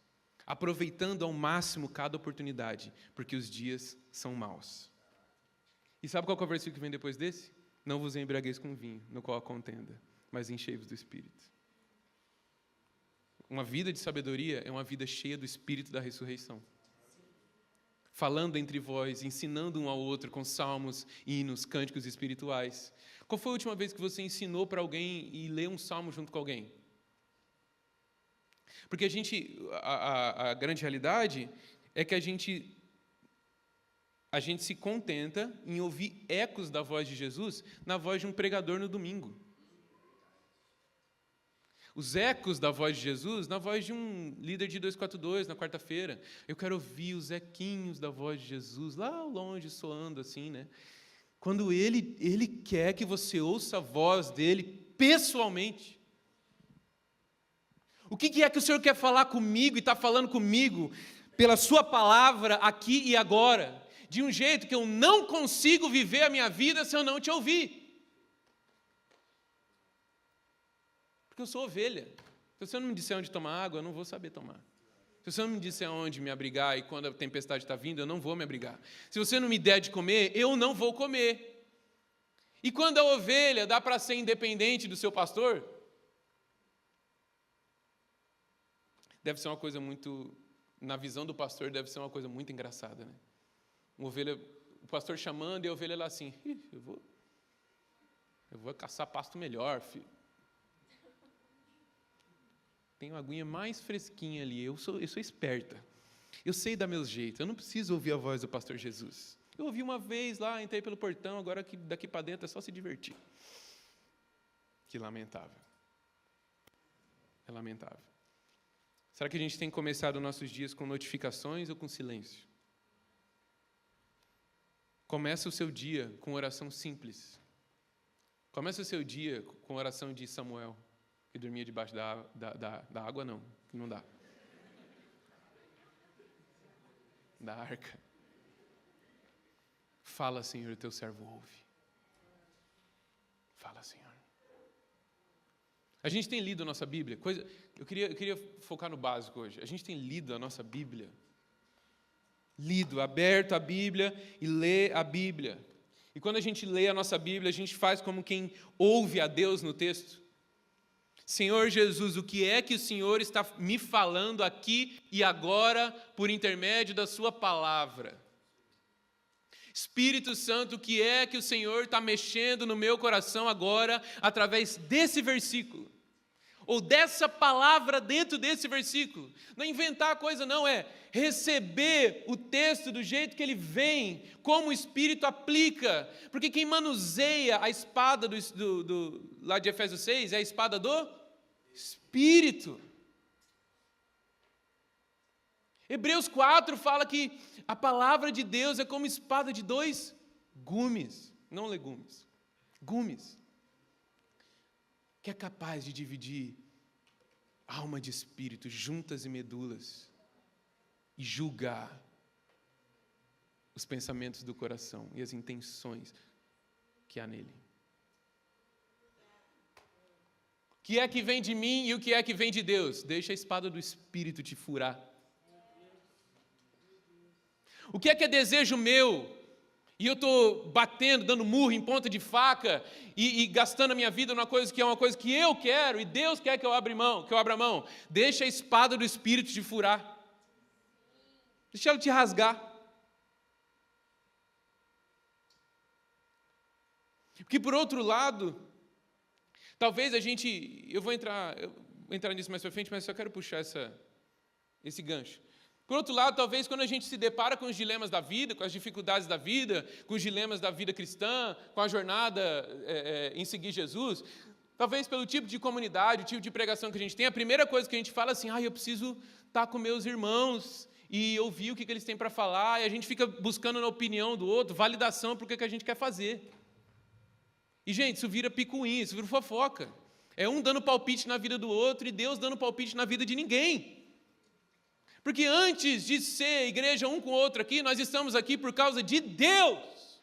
aproveitando ao máximo cada oportunidade, porque os dias são maus. E sabe qual é o versículo que vem depois desse? Não vos embriagueis com vinho, no qual há contenda. mas enchei-vos do Espírito. Uma vida de sabedoria é uma vida cheia do Espírito da ressurreição. Falando entre vós, ensinando um ao outro com salmos, hinos, cânticos espirituais. Qual foi a última vez que você ensinou para alguém e leu um salmo junto com alguém? Porque a grande realidade é que a gente se contenta em ouvir ecos da voz de Jesus na voz de um pregador no domingo. Os ecos da voz de Jesus na voz de um líder de 242 na quarta-feira. Eu quero ouvir os equinhos da voz de Jesus lá longe soando assim, né? Quando ele quer que você ouça a voz dele pessoalmente. O que é que o Senhor quer falar comigo e está falando comigo pela sua palavra aqui e agora? De um jeito que eu não consigo viver a minha vida se eu não te ouvir. Porque eu sou ovelha. Se você não me disser onde tomar água, eu não vou saber tomar. Se você não me disser onde me abrigar e quando a tempestade está vindo, eu não vou me abrigar. Se você não me der de comer, eu não vou comer. E quando a ovelha dá para ser independente do seu pastor, deve ser uma coisa muito, na visão do pastor, deve ser uma coisa muito engraçada, né? Uma ovelha, o pastor chamando e a ovelha lá assim, eu vou caçar pasto melhor, filho. Tem uma aguinha mais fresquinha ali, eu sou esperta. Eu sei dar meus jeitos, eu não preciso ouvir a voz do pastor Jesus. Eu ouvi uma vez lá, entrei pelo portão, agora daqui para dentro é só se divertir. Que lamentável. É lamentável. Será que a gente tem começado nossos dias com notificações ou com silêncio? Começa o seu dia com oração simples. Começa o seu dia com oração de Samuel, que dormia debaixo da água, não dá. Da arca. Fala, Senhor, teu servo ouve. Fala, Senhor. A gente tem lido a nossa Bíblia. Eu queria focar no básico hoje. A gente tem lido a nossa Bíblia. Aberto a Bíblia e lê a Bíblia. E quando a gente lê a nossa Bíblia, a gente faz como quem ouve a Deus no texto. Senhor Jesus, o que é que o Senhor está me falando aqui e agora por intermédio da sua palavra? Espírito Santo, o que é que o Senhor está mexendo no meu coração agora através desse versículo? Ou dessa palavra dentro desse versículo? Não é inventar coisa não, é receber o texto do jeito que ele vem, como o Espírito aplica. Porque quem manuseia a espada lá de Efésios 6 é a espada do Espírito. Hebreus 4 fala que a palavra de Deus é como espada de dois gumes, não legumes, gumes, que é capaz de dividir alma de espírito, juntas e medulas, e julgar os pensamentos do coração e as intenções que há nele. O que é que vem de mim e o que é que vem de Deus? Deixa a espada do Espírito te furar. O que é desejo meu? E eu estou batendo, dando murro em ponta de faca e gastando a minha vida numa coisa que é uma coisa que eu quero e Deus quer que eu abra mão. Deixa a espada do Espírito te furar. Deixa ela te rasgar. Porque por outro lado, talvez eu vou entrar nisso mais para frente, mas só quero puxar esse gancho. Por outro lado, talvez quando a gente se depara com os dilemas da vida, com as dificuldades da vida, com os dilemas da vida cristã, com a jornada em seguir Jesus, talvez pelo tipo de comunidade, o tipo de pregação que a gente tem, a primeira coisa que a gente fala é assim, eu preciso estar com meus irmãos e ouvir o que eles têm para falar, e a gente fica buscando na opinião do outro, validação para o que a gente quer fazer. E, gente, isso vira picuinha, isso vira fofoca. É um dando palpite na vida do outro e Deus dando palpite na vida de ninguém. Porque antes de ser igreja um com o outro aqui, nós estamos aqui por causa de Deus.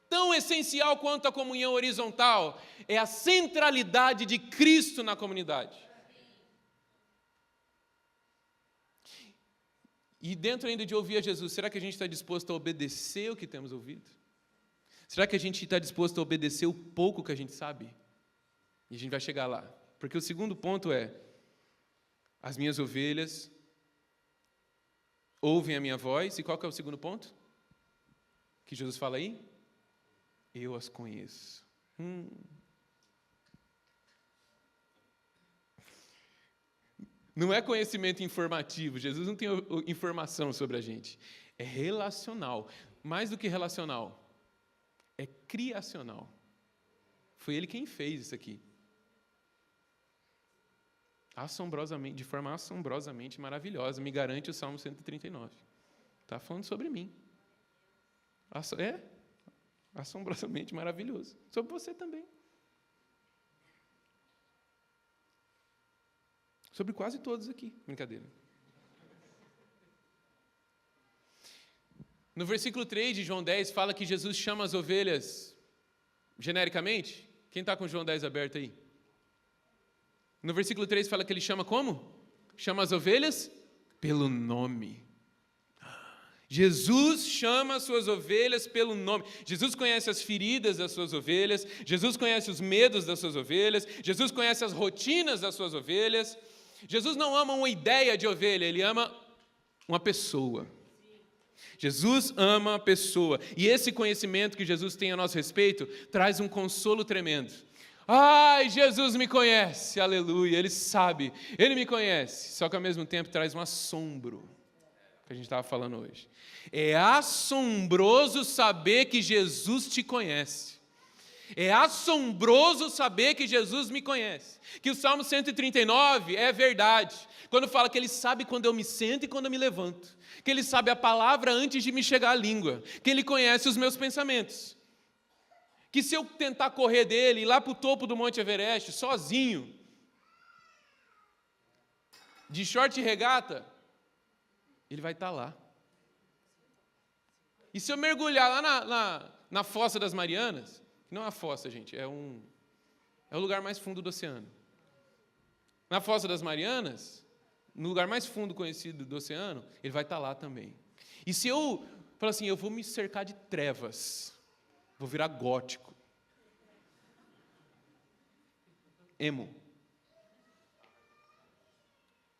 Tão essencial quanto a comunhão horizontal é a centralidade de Cristo na comunidade. E dentro ainda de ouvir a Jesus, será que a gente está disposto a obedecer o que temos ouvido? Será que a gente está disposto a obedecer o pouco que a gente sabe? E a gente vai chegar lá. Porque o segundo ponto é: as minhas ovelhas ouvem a minha voz. E qual que é o segundo ponto? Que Jesus fala aí? Eu as conheço. Não é conhecimento informativo. Jesus não tem informação sobre a gente. É relacional. Mais do que relacional, é criacional. Foi Ele quem fez isso aqui. Assombrosamente, de forma assombrosamente maravilhosa, me garante o Salmo 139. Está falando sobre mim. É assombrosamente maravilhoso. Sobre você também. Sobre quase todos aqui. Brincadeira. No versículo 3 de João 10, fala que Jesus chama as ovelhas genericamente. Quem está com João 10 aberto aí? No versículo 3 fala que ele chama como? Chama as ovelhas pelo nome. Jesus chama as suas ovelhas pelo nome. Jesus conhece as feridas das suas ovelhas. Jesus conhece os medos das suas ovelhas. Jesus conhece as rotinas das suas ovelhas. Jesus não ama uma ideia de ovelha, Ele ama uma pessoa. Jesus ama a pessoa. E esse conhecimento que Jesus tem a nosso respeito traz um consolo tremendo. Ai, Jesus me conhece, aleluia, Ele sabe, Ele me conhece. Só que ao mesmo tempo traz um assombro, que a gente estava falando hoje. É assombroso saber que Jesus te conhece. É assombroso saber que Jesus me conhece. Que o Salmo 139 é verdade. Quando fala que Ele sabe quando eu me sento e quando eu me levanto. Que Ele sabe a palavra antes de me chegar à língua. Que Ele conhece os meus pensamentos. Que se eu tentar correr dele, ir lá para o topo do Monte Everest, sozinho, de short e regata, Ele vai estar lá. E se eu mergulhar lá na Fossa das Marianas, não é uma fossa, gente, é o lugar mais fundo do oceano. Na Fossa das Marianas, no lugar mais fundo conhecido do oceano, Ele vai estar lá também. E se eu falar assim, eu vou me cercar de trevas, vou virar gótico, emo,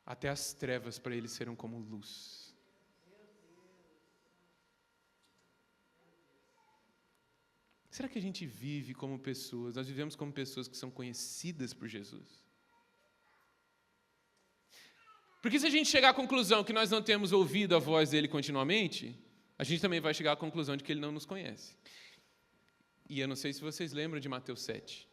até as trevas para Ele serão como luz. Será que a gente vive como pessoas, nós vivemos como pessoas que são conhecidas por Jesus? Porque se a gente chegar à conclusão que nós não temos ouvido a voz dele continuamente, a gente também vai chegar à conclusão de que ele não nos conhece. E eu não sei se vocês lembram de Mateus 7.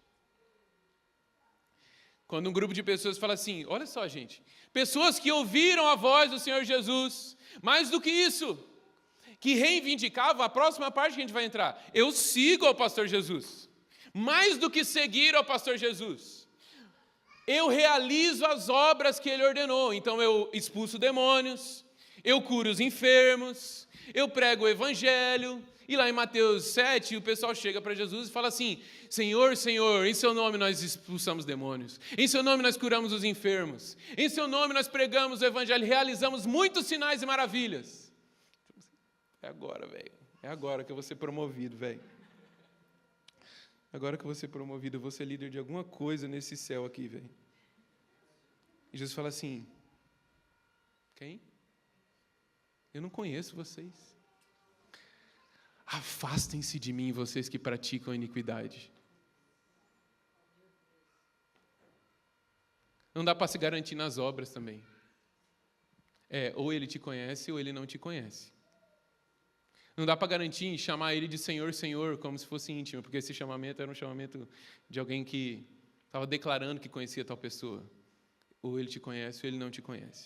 Quando um grupo de pessoas fala assim, olha só, gente, pessoas que ouviram a voz do Senhor Jesus, mais do que isso, que reivindicavam, a próxima parte que a gente vai entrar, eu sigo ao pastor Jesus, mais do que seguir ao pastor Jesus, eu realizo as obras que ele ordenou, então eu expulso demônios, eu curo os enfermos, eu prego o evangelho. E lá em Mateus 7, o pessoal chega para Jesus e fala assim, Senhor, Senhor, em seu nome nós expulsamos demônios, em seu nome nós curamos os enfermos, em seu nome nós pregamos o evangelho, realizamos muitos sinais e maravilhas. É agora, velho, é agora que eu vou ser promovido, velho. Agora que eu vou ser promovido, eu vou ser líder de alguma coisa nesse céu aqui, velho. E Jesus fala assim, quem? Eu não conheço vocês. Afastem-se de mim, vocês que praticam a iniquidade. Não dá para se garantir nas obras também. Ou ele te conhece ou ele não te conhece. Não dá para garantir chamar ele de Senhor, Senhor, como se fosse íntimo, porque esse chamamento era um chamamento de alguém que estava declarando que conhecia tal pessoa. Ou ele te conhece ou ele não te conhece.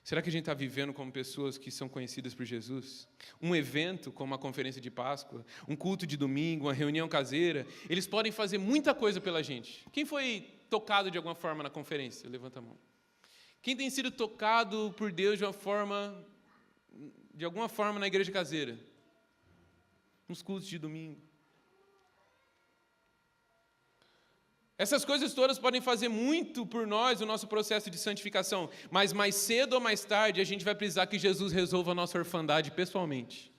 Será que a gente está vivendo como pessoas que são conhecidas por Jesus? Um evento como a conferência de Páscoa, um culto de domingo, uma reunião caseira, eles podem fazer muita coisa pela gente. Quem foi tocado de alguma forma na conferência? Levanta a mão. Quem tem sido tocado por Deus de alguma forma na igreja caseira? Nos cultos de domingo. Essas coisas todas podem fazer muito por nós no nosso processo de santificação, mas mais cedo ou mais tarde a gente vai precisar que Jesus resolva a nossa orfandade pessoalmente.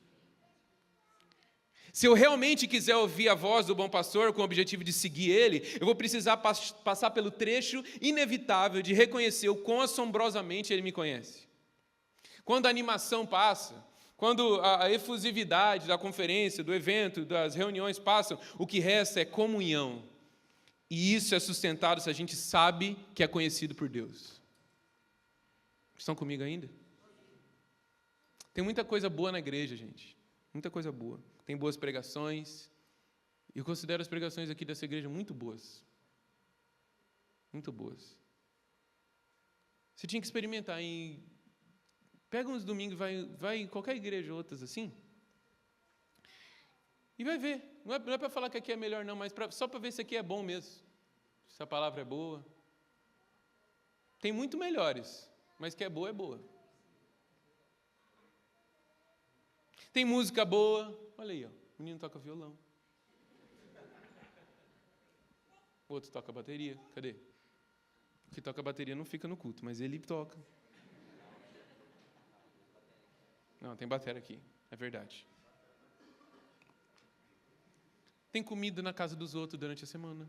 Se eu realmente quiser ouvir a voz do bom pastor com o objetivo de seguir ele, eu vou precisar passar pelo trecho inevitável de reconhecer o quão assombrosamente ele me conhece. Quando a animação passa, quando a efusividade da conferência, do evento, das reuniões passam, o que resta é comunhão. E isso é sustentado se a gente sabe que é conhecido por Deus. Estão comigo ainda? Tem muita coisa boa na igreja, gente. Muita coisa boa. Tem boas pregações. E eu considero as pregações aqui dessa igreja muito boas. Muito boas. Você tinha que experimentar em... Pega uns domingos, vai em qualquer igreja, outras assim. E vai ver. Não é para falar que aqui é melhor não, mas só para ver se aqui é bom mesmo. Se a palavra é boa. Tem muito melhores, mas que é boa, é boa. Tem música boa. Olha aí, ó. O menino toca violão. O outro toca bateria. Cadê? O que toca bateria não fica no culto, mas ele toca. Não, tem bateria aqui. É verdade. Tem comida na casa dos outros durante a semana.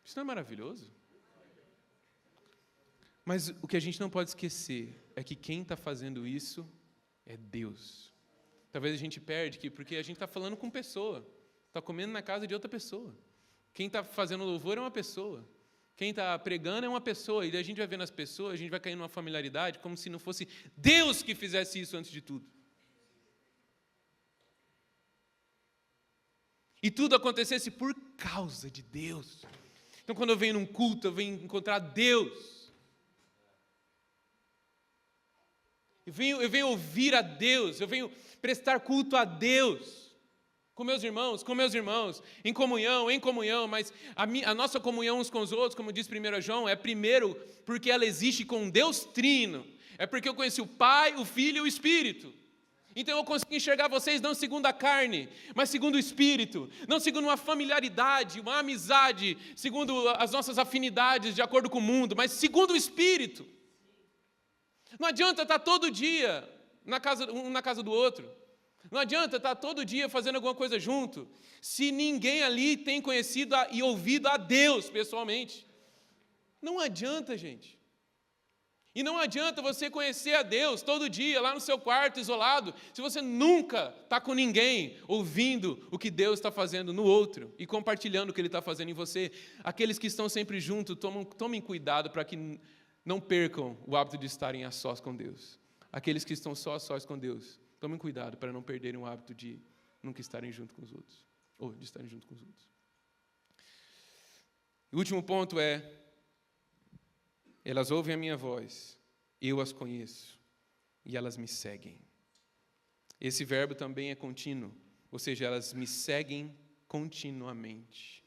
Isso não é maravilhoso? Mas o que a gente não pode esquecer é que quem está fazendo isso é Deus. Talvez a gente perde porque a gente está falando com pessoa. Está comendo na casa de outra pessoa. Quem está fazendo louvor é uma pessoa. Quem está pregando é uma pessoa. E daí a gente vai vendo as pessoas, a gente vai caindo numa familiaridade como se não fosse Deus que fizesse isso antes de tudo. E tudo acontecesse por causa de Deus. Então, quando eu venho num culto, eu venho encontrar Deus. Eu venho ouvir a Deus, eu venho prestar culto a Deus. Com meus irmãos, em comunhão, mas a nossa comunhão uns com os outros, como diz 1 João, é primeiro porque ela existe com Deus Trino. É porque eu conheci o Pai, o Filho e o Espírito. Então eu consigo enxergar vocês não segundo a carne, mas segundo o Espírito. Não segundo uma familiaridade, uma amizade, segundo as nossas afinidades de acordo com o mundo, mas segundo o Espírito. Não adianta estar todo dia um na casa do outro. Não adianta estar todo dia fazendo alguma coisa junto, se ninguém ali tem conhecido e ouvido a Deus pessoalmente. Não adianta, gente. E não adianta você conhecer a Deus todo dia, lá no seu quarto, isolado, se você nunca está com ninguém ouvindo o que Deus está fazendo no outro e compartilhando o que Ele está fazendo em você. Aqueles que estão sempre juntos, tomem cuidado para que não percam o hábito de estarem a sós com Deus. Aqueles que estão só a sós com Deus, tomem cuidado para não perderem o hábito de nunca estarem junto com os outros, ou de estarem junto com os outros. O último ponto é: elas ouvem a minha voz, eu as conheço, e elas me seguem. Esse verbo também é contínuo, ou seja, elas me seguem continuamente.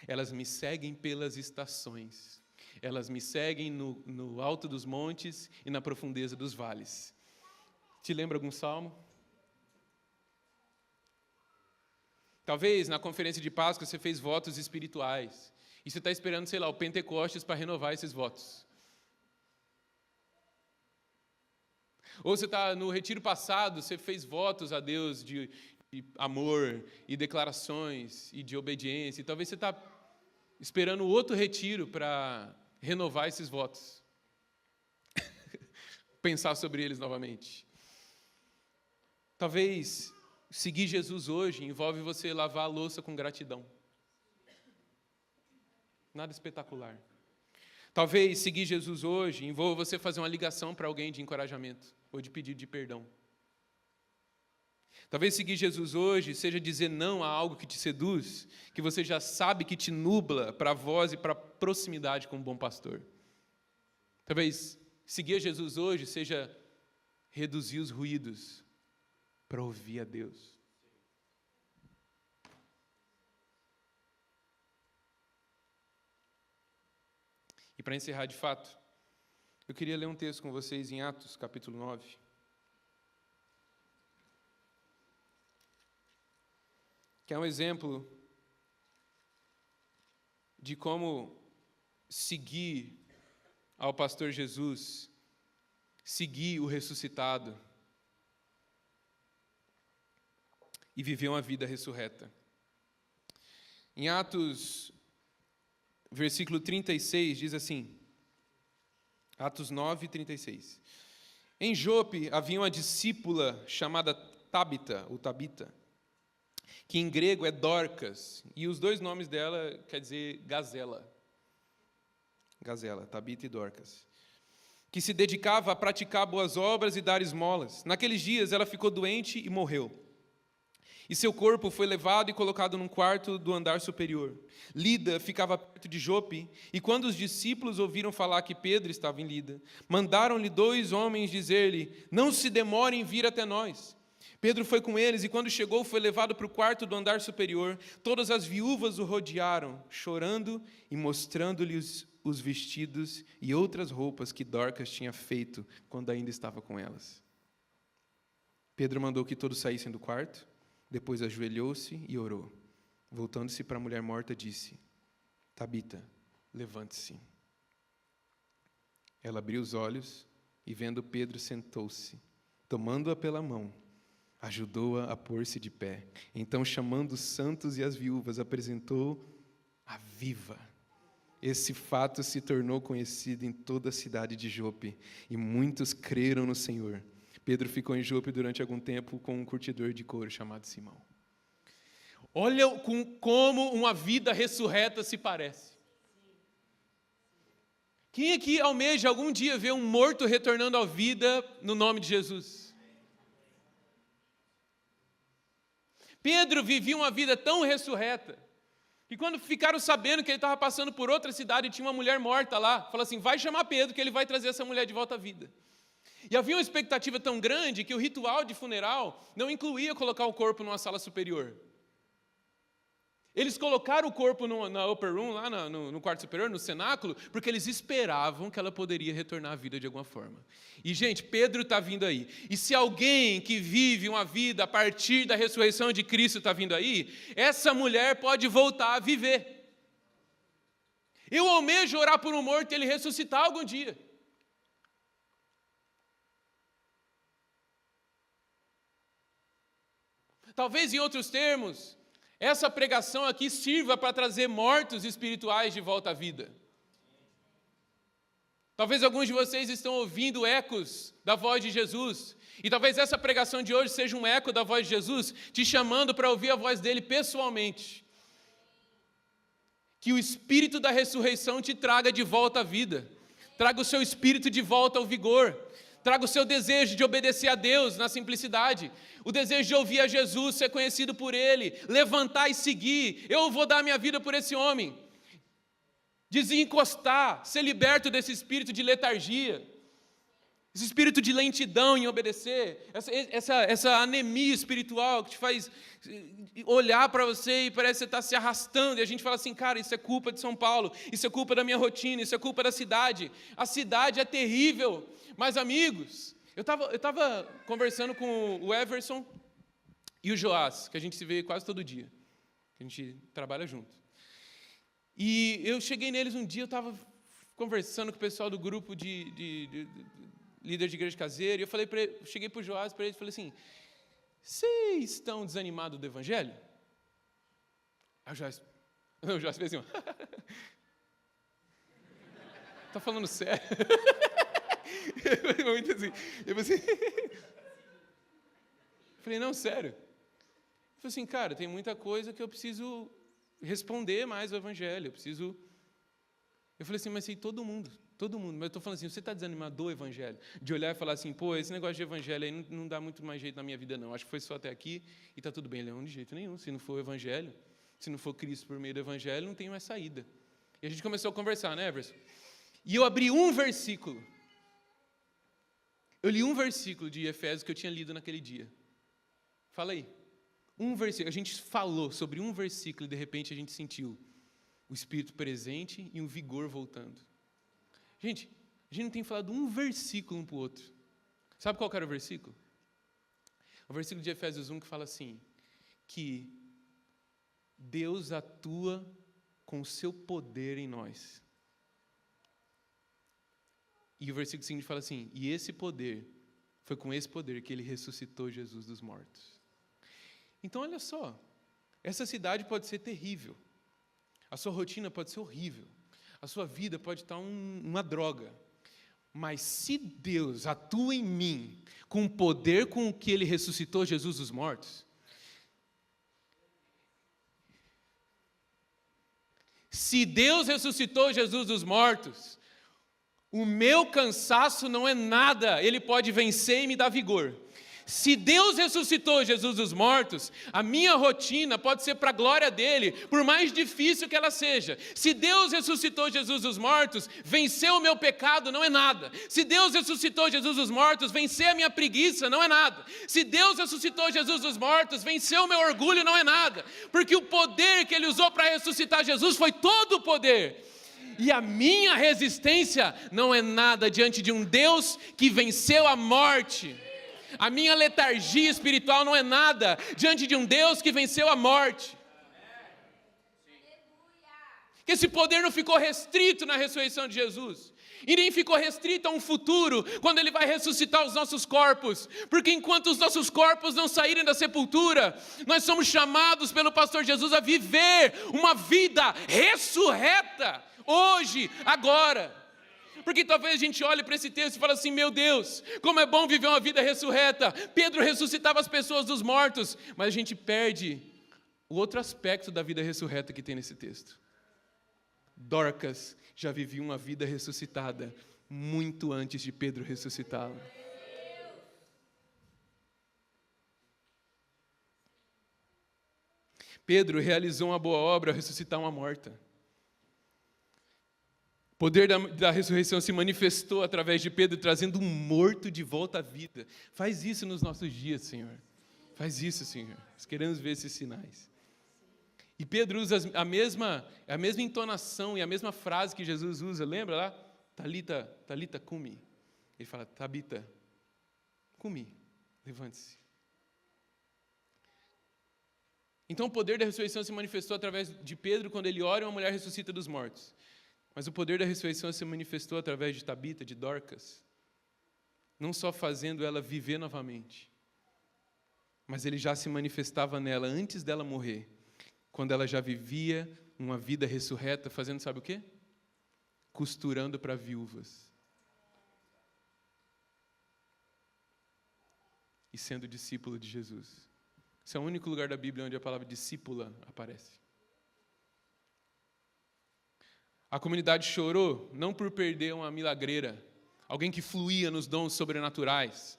Elas me seguem pelas estações. Elas me seguem no alto dos montes e na profundeza dos vales. Te lembra algum salmo? Talvez na conferência de Páscoa você fez votos espirituais. E você está esperando, sei lá, o Pentecostes para renovar esses votos. Ou você está no retiro passado, você fez votos a Deus de amor e declarações e de obediência. E talvez você está esperando outro retiro para renovar esses votos. Pensar sobre eles novamente. Talvez seguir Jesus hoje envolve você lavar a louça com gratidão. Nada espetacular. Talvez seguir Jesus hoje envolva você fazer uma ligação para alguém de encorajamento ou de pedido de perdão. Talvez seguir Jesus hoje seja dizer não a algo que te seduz, que você já sabe que te nubla para a voz e para a proximidade com um bom pastor. Talvez seguir Jesus hoje seja reduzir os ruídos para ouvir a Deus. E para encerrar de fato, eu queria ler um texto com vocês em Atos, capítulo 9. Que é um exemplo de como seguir ao pastor Jesus, seguir o ressuscitado, e viveu uma vida ressurreta. Em Atos, versículo 36, diz assim, Atos 9, 36. Em Jope havia uma discípula chamada Tabita, ou Tabita, que em grego é Dorcas, e os dois nomes dela quer dizer gazela. Gazela, Tabita e Dorcas. Que se dedicava a praticar boas obras e dar esmolas. Naqueles dias ela ficou doente e morreu. E seu corpo foi levado e colocado num quarto do andar superior. Lida ficava perto de Jope, e quando os discípulos ouviram falar que Pedro estava em Lida, mandaram-lhe 2 homens dizer-lhe: não se demore em vir até nós. Pedro foi com eles, e quando chegou, foi levado para o quarto do andar superior. Todas as viúvas o rodearam, chorando e mostrando-lhes os vestidos e outras roupas que Dorcas tinha feito quando ainda estava com elas. Pedro mandou que todos saíssem do quarto, depois ajoelhou-se e orou. Voltando-se para a mulher morta, disse: Tabita, levante-se. Ela abriu os olhos e, vendo Pedro, sentou-se. Tomando-a pela mão, ajudou-a a pôr-se de pé. Então, chamando os santos e as viúvas, apresentou-a viva. Esse fato se tornou conhecido em toda a cidade de Jope, e muitos creram no Senhor. Pedro ficou em Jope durante algum tempo com um curtidor de couro chamado Simão. Olha como uma vida ressurreta se parece. Quem aqui almeja algum dia ver um morto retornando à vida no nome de Jesus? Pedro vivia uma vida tão ressurreta, que quando ficaram sabendo que ele estava passando por outra cidade e tinha uma mulher morta lá, falou assim: vai chamar Pedro que ele vai trazer essa mulher de volta à vida. E havia uma expectativa tão grande que o ritual de funeral não incluía colocar o corpo numa sala superior. Eles colocaram o corpo na upper room, lá no quarto superior, no cenáculo, porque eles esperavam que ela poderia retornar à vida de alguma forma. E, gente, Pedro está vindo aí. E se alguém que vive uma vida a partir da ressurreição de Cristo está vindo aí, essa mulher pode voltar a viver. Eu almejo orar por um morto e ele ressuscitar algum dia. Talvez, em outros termos, essa pregação aqui sirva para trazer mortos espirituais de volta à vida. Talvez alguns de vocês estão ouvindo ecos da voz de Jesus, e talvez essa pregação de hoje seja um eco da voz de Jesus, te chamando para ouvir a voz dele pessoalmente. Que o Espírito da ressurreição te traga de volta à vida, traga o seu espírito de volta ao vigor, traga o seu desejo de obedecer a Deus na simplicidade, o desejo de ouvir a Jesus, ser conhecido por Ele, levantar e seguir. Eu vou dar minha vida por esse homem. Desencostar, ser liberto desse espírito de letargia, esse espírito de lentidão em obedecer, essa anemia espiritual que te faz olhar para você e parece que você está se arrastando, e a gente fala assim: cara, isso é culpa de São Paulo, isso é culpa da minha rotina, isso é culpa da cidade. A cidade é terrível, mas amigos, eu estava conversando com o Everson e o Joás, que a gente se vê quase todo dia, que a gente trabalha junto. E eu cheguei neles um dia, eu estava conversando com o pessoal do grupo de líder de igreja caseira, e eu cheguei para o Joás, para ele, e falei assim: vocês estão desanimados do evangelho? Aí o Joás fez assim: está falando sério? Muito assim. Eu falei: não, sério. Ele falou assim: cara, tem muita coisa que eu preciso responder mais ao evangelho, eu falei assim: mas sei todo mundo, mas eu estou falando assim: você está desanimado do evangelho? De olhar e falar assim: pô, esse negócio de evangelho aí não dá muito mais jeito na minha vida não, acho que foi só até aqui e está tudo bem. Ele: não, de jeito nenhum, se não for o evangelho, se não for Cristo por meio do evangelho, não tem mais saída. E a gente começou a conversar, né, Everson? E eu abri um versículo, eu li um versículo de Efésios que eu tinha lido naquele dia. Fala aí. Um versículo, a gente falou sobre um versículo e de repente a gente sentiu o Espírito presente e um vigor voltando. Gente, a gente não tem falado um versículo um para o outro. Sabe qual que era o versículo? O versículo de Efésios 1 que fala assim, que Deus atua com o seu poder em nós. E o versículo seguinte fala assim: e foi com esse poder que ele ressuscitou Jesus dos mortos. Então, olha só, essa cidade pode ser terrível, a sua rotina pode ser horrível, a sua vida pode estar uma droga, mas se Deus atua em mim com o poder com o que Ele ressuscitou Jesus dos mortos, se Deus ressuscitou Jesus dos mortos, o meu cansaço não é nada, Ele pode vencer e me dar vigor. Se Deus ressuscitou Jesus dos mortos, a minha rotina pode ser para a glória dEle, por mais difícil que ela seja. Se Deus ressuscitou Jesus dos mortos, vencer o meu pecado não é nada. Se Deus ressuscitou Jesus dos mortos, vencer a minha preguiça não é nada. Se Deus ressuscitou Jesus dos mortos, vencer o meu orgulho não é nada. Porque o poder que Ele usou para ressuscitar Jesus foi todo o poder. E a minha resistência não é nada diante de um Deus que venceu a morte. A minha letargia espiritual não é nada diante de um Deus que venceu a morte. Que esse poder não ficou restrito na ressurreição de Jesus. E nem ficou restrito a um futuro, quando Ele vai ressuscitar os nossos corpos. Porque enquanto os nossos corpos não saírem da sepultura, nós somos chamados pelo pastor Jesus a viver uma vida ressurreta. Hoje, agora. Porque talvez a gente olhe para esse texto e fale assim, meu Deus, como é bom viver uma vida ressurreta. Pedro ressuscitava as pessoas dos mortos, mas a gente perde o outro aspecto da vida ressurreta que tem nesse texto. Dorcas já vivia uma vida ressuscitada muito antes de Pedro ressuscitá-la. Pedro realizou uma boa obra ao ressuscitar uma morta. O poder da ressurreição se manifestou através de Pedro, trazendo um morto de volta à vida. Faz isso nos nossos dias, Senhor. Faz isso, Senhor. Nós queremos ver esses sinais. E Pedro usa a mesma entonação e a mesma frase que Jesus usa. Lembra lá? Talita cumi. Ele fala, Tabita, cumi. Levante-se. Então o poder da ressurreição se manifestou através de Pedro quando ele ora e uma mulher ressuscita dos mortos. Mas o poder da ressurreição se manifestou através de Tabita, de Dorcas, não só fazendo ela viver novamente, mas Ele já se manifestava nela antes dela morrer, quando ela já vivia uma vida ressurreta, fazendo sabe o quê? Costurando para viúvas. E sendo discípulo de Jesus. Esse é o único lugar da Bíblia onde a palavra discípula aparece. A comunidade chorou não por perder uma milagreira, alguém que fluía nos dons sobrenaturais,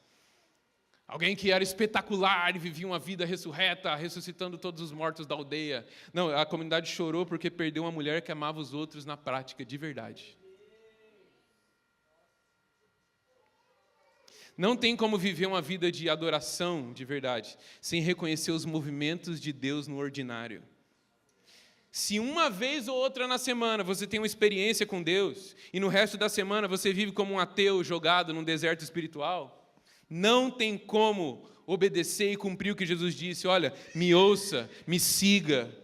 alguém que era espetacular e vivia uma vida ressurreta, ressuscitando todos os mortos da aldeia. Não, a comunidade chorou porque perdeu uma mulher que amava os outros na prática, de verdade. Não tem como viver uma vida de adoração de verdade, sem reconhecer os movimentos de Deus no ordinário. Se uma vez ou outra na semana você tem uma experiência com Deus, e no resto da semana você vive como um ateu jogado num deserto espiritual, não tem como obedecer e cumprir o que Jesus disse. Olha, me ouça, me siga,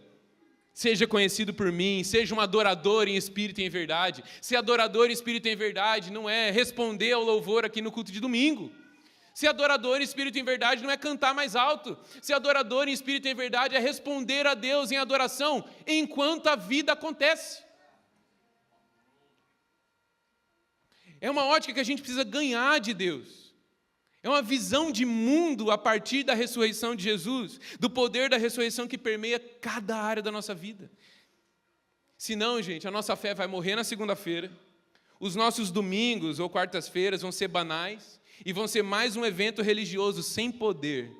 seja conhecido por mim, seja um adorador em espírito e em verdade. Ser adorador em espírito e em verdade não é responder ao louvor aqui no culto de domingo. Ser adorador em espírito e em verdade não é cantar mais alto. Ser adorador em espírito e em verdade é responder a Deus em adoração enquanto a vida acontece. É uma ótica que a gente precisa ganhar de Deus. É uma visão de mundo a partir da ressurreição de Jesus, do poder da ressurreição que permeia cada área da nossa vida. Senão, gente, a nossa fé vai morrer na segunda-feira, os nossos domingos ou quartas-feiras vão ser banais, e vão ser mais um evento religioso sem poder.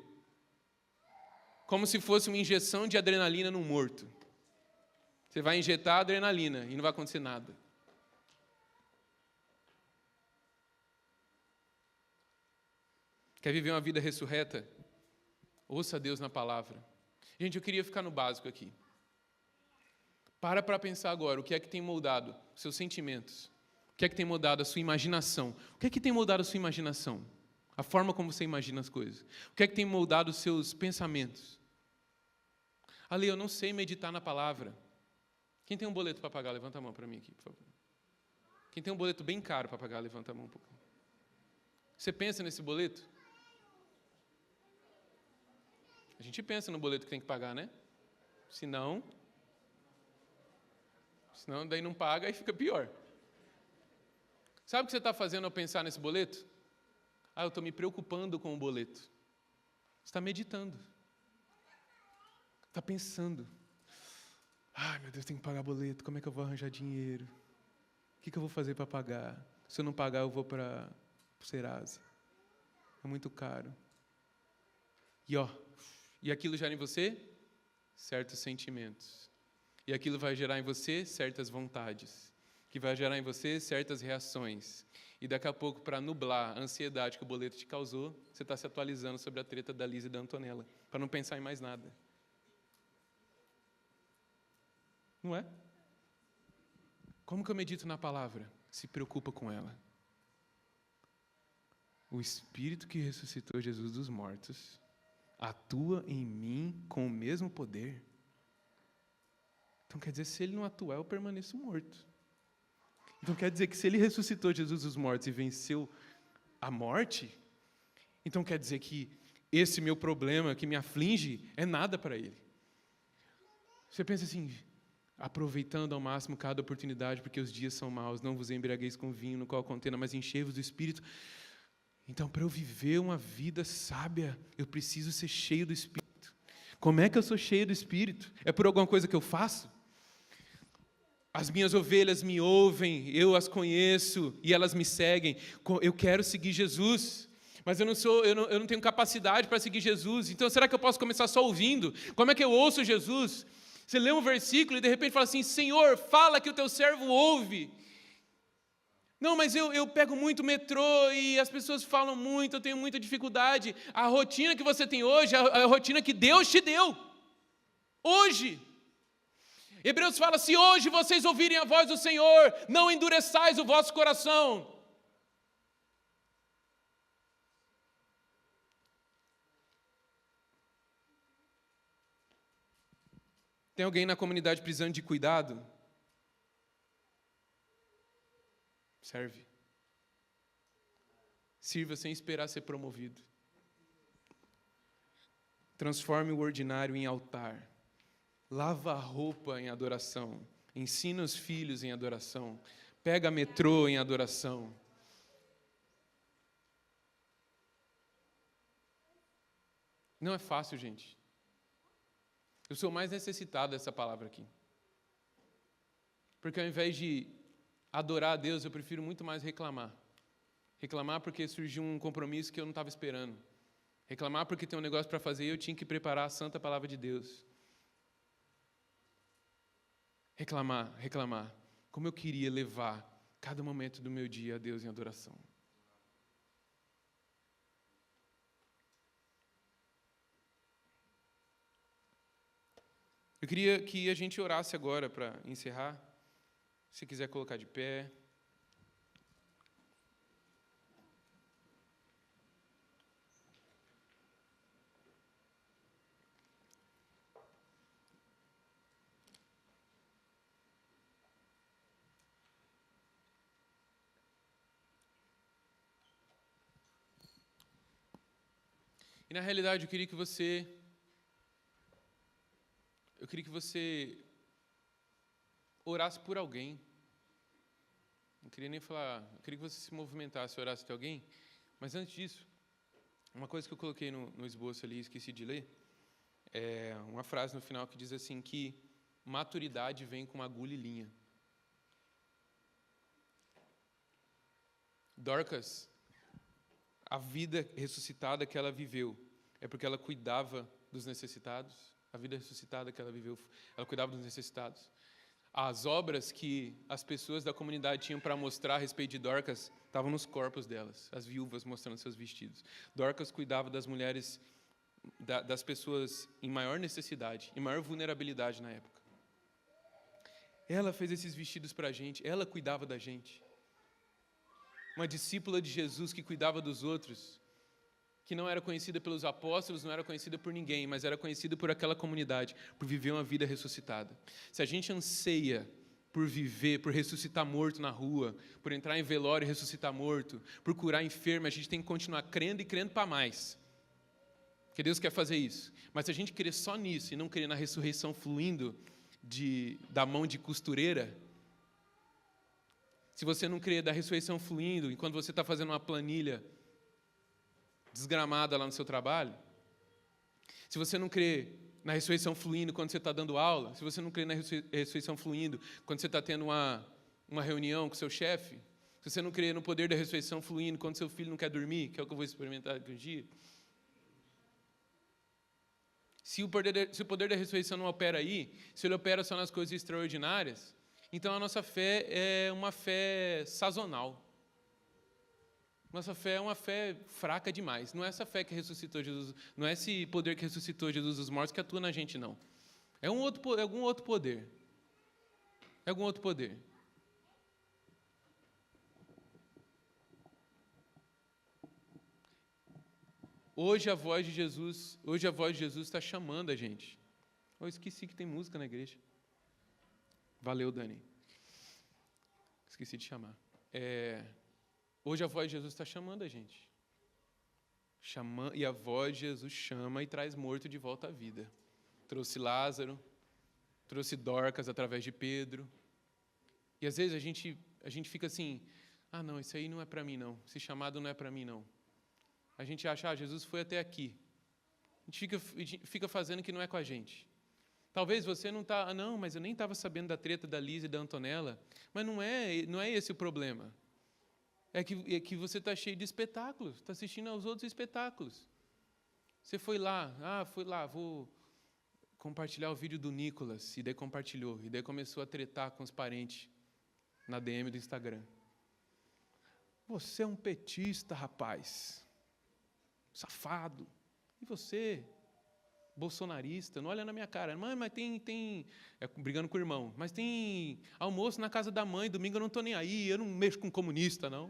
Como se fosse uma injeção de adrenalina num morto. Você vai injetar adrenalina e não vai acontecer nada. Quer viver uma vida ressurreta? Ouça Deus na palavra. Gente, eu queria ficar no básico aqui. Para pensar agora o que é que tem moldado os seus sentimentos. O que é que tem mudado a sua imaginação? O que é que tem mudado a sua imaginação? A forma como você imagina as coisas. O que é que tem moldado os seus pensamentos? Ale, eu não sei meditar na palavra. Quem tem um boleto para pagar, levanta a mão para mim aqui, por favor. Quem tem um boleto bem caro para pagar, levanta a mão um pouco. Você pensa nesse boleto? A gente pensa no boleto que tem que pagar, né? Senão daí não paga e fica pior. Sabe o que você está fazendo ao pensar nesse boleto? Eu estou me preocupando com o boleto. Você está meditando. Está pensando. Ai, meu Deus, tem que pagar boleto. Como é que eu vou arranjar dinheiro? O que eu vou fazer para pagar? Se eu não pagar, eu vou para o Serasa. É muito caro. E aquilo gera em você certos sentimentos. E aquilo vai gerar em você certas vontades. Que vai gerar em você certas reações. E daqui a pouco, para nublar a ansiedade que o boleto te causou, você está se atualizando sobre a treta da Lisa e da Antonella, para não pensar em mais nada. Não é? Como que eu medito na palavra? Se preocupa com ela. O Espírito que ressuscitou Jesus dos mortos atua em mim com o mesmo poder. Então quer dizer, se ele não atuar, eu permaneço morto. Então quer dizer que se ele ressuscitou Jesus dos mortos e venceu a morte, então quer dizer que esse meu problema que me aflige é nada para ele. Você pensa assim, aproveitando ao máximo cada oportunidade, porque os dias são maus, não vos embriagueis com vinho, no qual contenda, mas enchei-vos do Espírito. Então, para eu viver uma vida sábia, eu preciso ser cheio do Espírito. Como é que eu sou cheio do Espírito? É por alguma coisa que eu faço? As minhas ovelhas me ouvem, eu as conheço e elas me seguem. Eu quero seguir Jesus, mas eu não tenho capacidade para seguir Jesus. Então, será que eu posso começar só ouvindo? Como é que eu ouço Jesus? Você lê um versículo e de repente fala assim, Senhor, fala que o teu servo ouve. Não, mas eu pego muito metrô e as pessoas falam muito, eu tenho muita dificuldade. A rotina que você tem hoje é a rotina que Deus te deu. Hoje. Hebreus fala, se hoje vocês ouvirem a voz do Senhor, não endureçais o vosso coração. Tem alguém na comunidade precisando de cuidado? Serve. Sirva sem esperar ser promovido. Transforme o ordinário em altar. Lava a roupa em adoração. Ensina os filhos em adoração. Pega metrô em adoração. Não é fácil, gente. Eu sou mais necessitado dessa palavra aqui. Porque ao invés de adorar a Deus, eu prefiro muito mais reclamar. Reclamar porque surgiu um compromisso que eu não estava esperando. Reclamar porque tem um negócio para fazer e eu tinha que preparar a santa palavra de Deus. Reclamar. Como eu queria levar cada momento do meu dia a Deus em adoração. Eu queria que a gente orasse agora para encerrar. Se quiser colocar de pé. E na realidade eu queria que você orasse por alguém. Não queria nem falar, eu queria que você se movimentasse, orasse por alguém. Mas antes disso, uma coisa que eu coloquei no esboço ali, esqueci de ler, é uma frase no final que diz assim, que maturidade vem com agulha e linha. Dorcas, a vida ressuscitada que ela viveu, é porque ela cuidava dos necessitados. A vida ressuscitada que ela viveu, ela cuidava dos necessitados. As obras que as pessoas da comunidade tinham para mostrar a respeito de Dorcas estavam nos corpos delas, as viúvas mostrando seus vestidos. Dorcas cuidava das mulheres, das pessoas em maior necessidade, em maior vulnerabilidade na época. Ela fez esses vestidos para a gente, ela cuidava da gente. Uma discípula de Jesus que cuidava dos outros, que não era conhecida pelos apóstolos, não era conhecida por ninguém, mas era conhecida por aquela comunidade, por viver uma vida ressuscitada. Se a gente anseia por viver, por ressuscitar morto na rua, por entrar em velório e ressuscitar morto, por curar enfermo, a gente tem que continuar crendo e crendo para mais. Porque Deus quer fazer isso. Mas se a gente crer só nisso e não crer na ressurreição fluindo da mão de costureira, se você não crer da ressurreição fluindo enquanto você está fazendo uma planilha desgramada lá no seu trabalho, se você não crê na ressurreição fluindo quando você está dando aula, se você não crê na ressurreição fluindo quando você está tendo uma reunião com seu chefe, se você não crê no poder da ressurreição fluindo quando seu filho não quer dormir, que é o que eu vou experimentar aqui um dia, se o poder da ressurreição não opera aí, se ele opera só nas coisas extraordinárias, então a nossa fé é uma fé sazonal. Nossa fé é uma fé fraca demais. Não é essa fé que ressuscitou Jesus, não é esse poder que ressuscitou Jesus dos mortos que atua na gente, não. É algum outro poder. É algum outro poder. Hoje a voz de Jesus está chamando a gente. Eu esqueci que tem música na igreja. Valeu, Dani. Esqueci de chamar. Hoje a voz de Jesus está chamando a gente. E a voz de Jesus chama e traz morto de volta à vida. Trouxe Lázaro, trouxe Dorcas através de Pedro. E às vezes a gente fica assim, não, isso aí não é para mim não, esse chamado não é para mim não. A gente acha, Jesus foi até aqui. A gente fica fazendo que não é com a gente. Talvez você não está, não, mas eu nem estava sabendo da treta da Liz e da Antonella. Mas não é esse o problema. É que você está cheio de espetáculos, está assistindo aos outros espetáculos. Você foi lá, vou compartilhar o vídeo do Nicolas, e daí compartilhou, e daí começou a tretar com os parentes na DM do Instagram. Você é um petista, rapaz. Safado. E você, bolsonarista, não olha na minha cara. Mãe, mas tem brigando com o irmão, mas tem almoço na casa da mãe, domingo eu não estou nem aí, eu não mexo com comunista, não.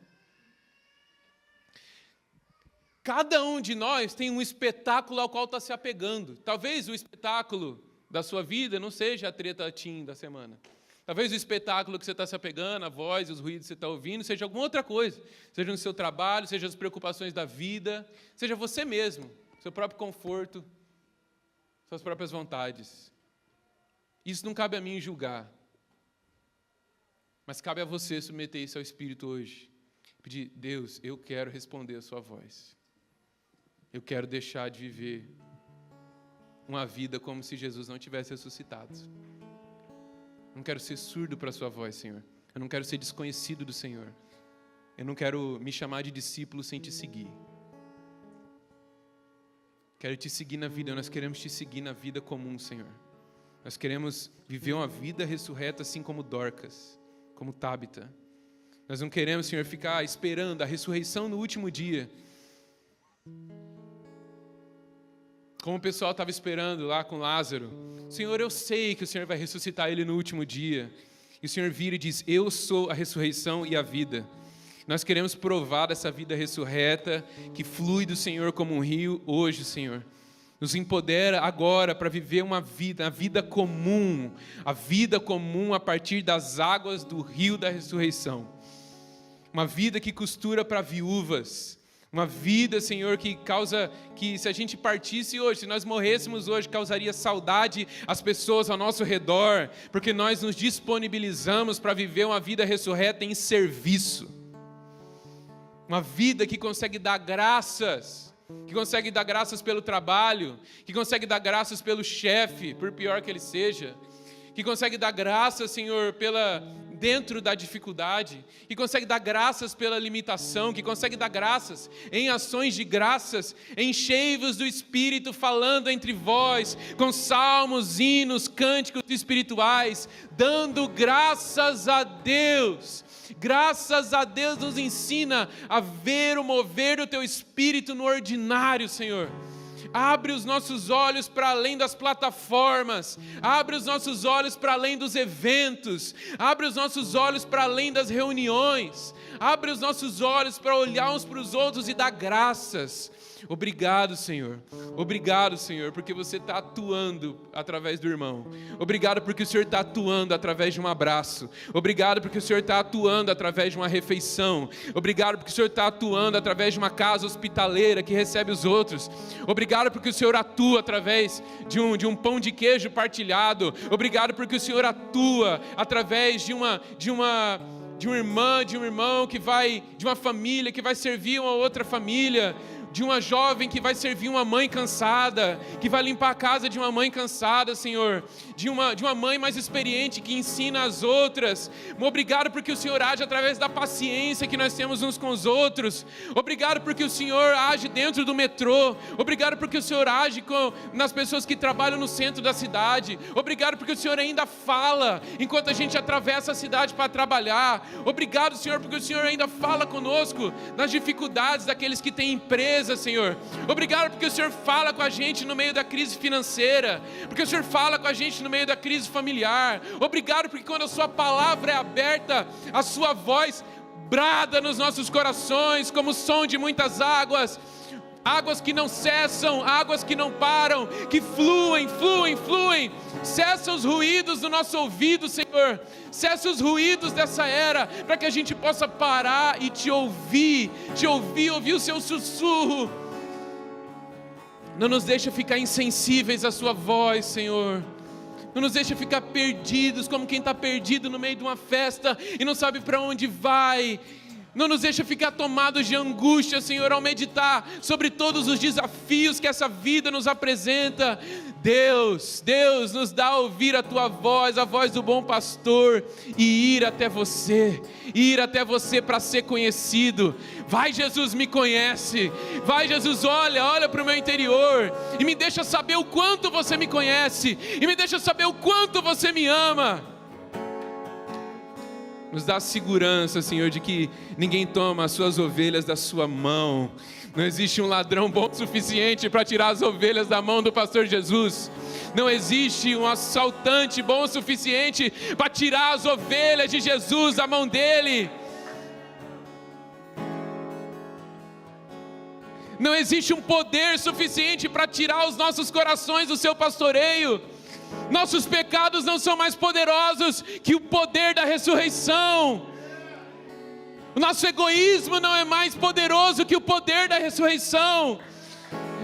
Cada um de nós tem um espetáculo ao qual está se apegando. Talvez o espetáculo da sua vida não seja a treta teen da semana. Talvez o espetáculo que você está se apegando, a voz, os ruídos que você está ouvindo, seja alguma outra coisa. Seja no seu trabalho, seja as preocupações da vida, seja você mesmo, seu próprio conforto, suas próprias vontades. Isso não cabe a mim julgar. Mas cabe a você submeter isso ao Espírito hoje. Pedir, Deus, eu quero responder a sua voz. Eu quero deixar de viver uma vida como se Jesus não tivesse ressuscitado. Eu não quero ser surdo para a sua voz, Senhor. Eu não quero ser desconhecido do Senhor. Eu não quero me chamar de discípulo sem te seguir. Quero te seguir na vida. Nós queremos te seguir na vida comum, Senhor. Nós queremos viver uma vida ressurreta assim como Dorcas, como Tábita. Nós não queremos, Senhor, ficar esperando a ressurreição no último dia. Como o pessoal estava esperando lá com Lázaro. Senhor, eu sei que o Senhor vai ressuscitar ele no último dia. E o Senhor vira e diz, eu sou a ressurreição e a vida. Nós queremos provar dessa vida ressurreta, que flui do Senhor como um rio hoje, Senhor. Nos empodera agora para viver a vida comum a partir das águas do rio da ressurreição. Uma vida que costura para viúvas. Uma vida, Senhor, que se a gente partisse hoje, se nós morrêssemos hoje, causaria saudade às pessoas ao nosso redor, porque nós nos disponibilizamos para viver uma vida ressurreta em serviço. Uma vida que consegue dar graças pelo trabalho, que consegue dar graças pelo chefe, por pior que ele seja, que consegue dar graças, Senhor, dentro da dificuldade, que consegue dar graças pela limitação, que consegue dar graças em ações de graças, enchei-vos do Espírito, falando entre vós, com salmos, hinos, cânticos espirituais, dando graças a Deus. Graças a Deus nos ensina a ver o mover do Teu Espírito no ordinário, Senhor. Abre os nossos olhos para além das plataformas. Abre os nossos olhos para além dos eventos. Abre os nossos olhos para além das reuniões. Abre os nossos olhos para olhar uns para os outros e dar graças. Obrigado, Senhor. Obrigado, Senhor, porque você está atuando através do irmão. Obrigado porque o Senhor está atuando através de um abraço. Obrigado porque o Senhor está atuando através de uma refeição. Obrigado porque o Senhor está atuando através de uma casa hospitaleira que recebe os outros. Obrigado porque o Senhor atua através de um pão de queijo partilhado. Obrigado porque o Senhor atua através de uma irmã, de um irmão que vai, de uma família que vai servir uma outra família, de uma jovem que vai servir uma mãe cansada, que vai limpar a casa de uma mãe cansada, Senhor, de uma mãe mais experiente que ensina as outras. Obrigado porque o Senhor age através da paciência que nós temos uns com os outros. Obrigado porque o Senhor age dentro do metrô. Obrigado porque o Senhor age nas pessoas que trabalham no centro da cidade. Obrigado porque o Senhor ainda fala enquanto a gente atravessa a cidade para trabalhar. Obrigado, Senhor, porque o Senhor ainda fala conosco nas dificuldades daqueles que têm empresa, Senhor. Obrigado porque o Senhor fala com a gente no meio da crise financeira, porque o Senhor fala com a gente no meio da crise familiar. Obrigado porque quando a sua palavra é aberta, a sua voz brada nos nossos corações como o som de muitas águas. Águas que não cessam, águas que não param, que fluem. Cessa os ruídos do nosso ouvido, Senhor. Cessa os ruídos dessa era, para que a gente possa parar e te ouvir, ouvir o seu sussurro. Não nos deixa ficar insensíveis à sua voz, Senhor. Não nos deixa ficar perdidos, como quem está perdido no meio de uma festa e não sabe para onde vai. Não nos deixa ficar tomados de angústia, Senhor, ao meditar sobre todos os desafios que essa vida nos apresenta. Deus, nos dá a ouvir a Tua voz, a voz do bom pastor, e ir até você para ser conhecido. Vai, Jesus, me conhece. Vai, Jesus, olha para o meu interior e me deixa saber o quanto você me conhece, e me deixa saber o quanto você me ama. Nos dá segurança, Senhor, de que ninguém toma as suas ovelhas da sua mão. Não existe um ladrão bom o suficiente para tirar as ovelhas da mão do pastor Jesus. Não existe um assaltante bom o suficiente para tirar as ovelhas de Jesus da mão dele. Não existe um poder suficiente para tirar os nossos corações do seu pastoreio. Nossos pecados não são mais poderosos que o poder da ressurreição. O nosso egoísmo não é mais poderoso que o poder da ressurreição.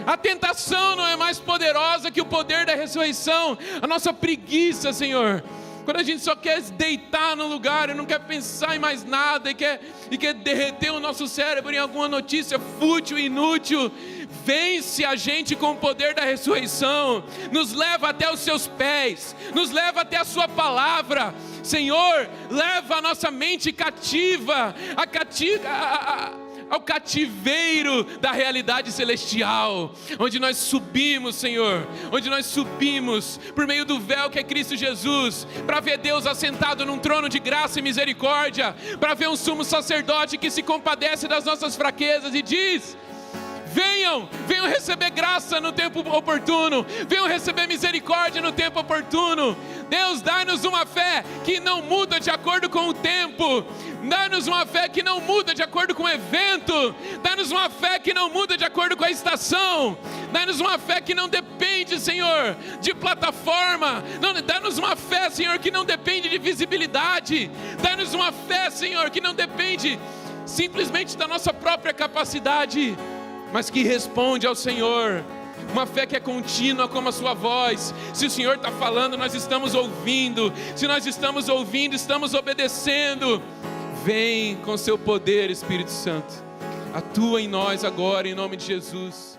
A tentação não é mais poderosa que o poder da ressurreição. A nossa preguiça, Senhor, quando a gente só quer deitar no lugar e não quer pensar em mais nada, e quer derreter o nosso cérebro em alguma notícia fútil e inútil, vence a gente com o poder da ressurreição, nos leva até os seus pés, nos leva até a sua palavra. Senhor, leva a nossa mente cativa, ao cativeiro da realidade celestial, onde nós subimos, Senhor, onde nós subimos por meio do véu que é Cristo Jesus, para ver Deus assentado num trono de graça e misericórdia, para ver um sumo sacerdote que se compadece das nossas fraquezas e diz: venham receber graça no tempo oportuno, venham receber misericórdia no tempo oportuno. Deus, dá-nos uma fé que não muda de acordo com o tempo, dá-nos uma fé que não muda de acordo com o evento, dá-nos uma fé que não muda de acordo com a estação, dá-nos uma fé que não depende, Senhor, de plataforma, dá-nos uma fé, Senhor, que não depende de visibilidade, dá-nos uma fé, Senhor, que não depende simplesmente da nossa própria capacidade, mas que responde ao Senhor. Uma fé que é contínua como a sua voz. Se o Senhor está falando, nós estamos ouvindo. Se nós estamos ouvindo, estamos obedecendo. Vem com seu poder, Espírito Santo. Atua em nós agora, em nome de Jesus.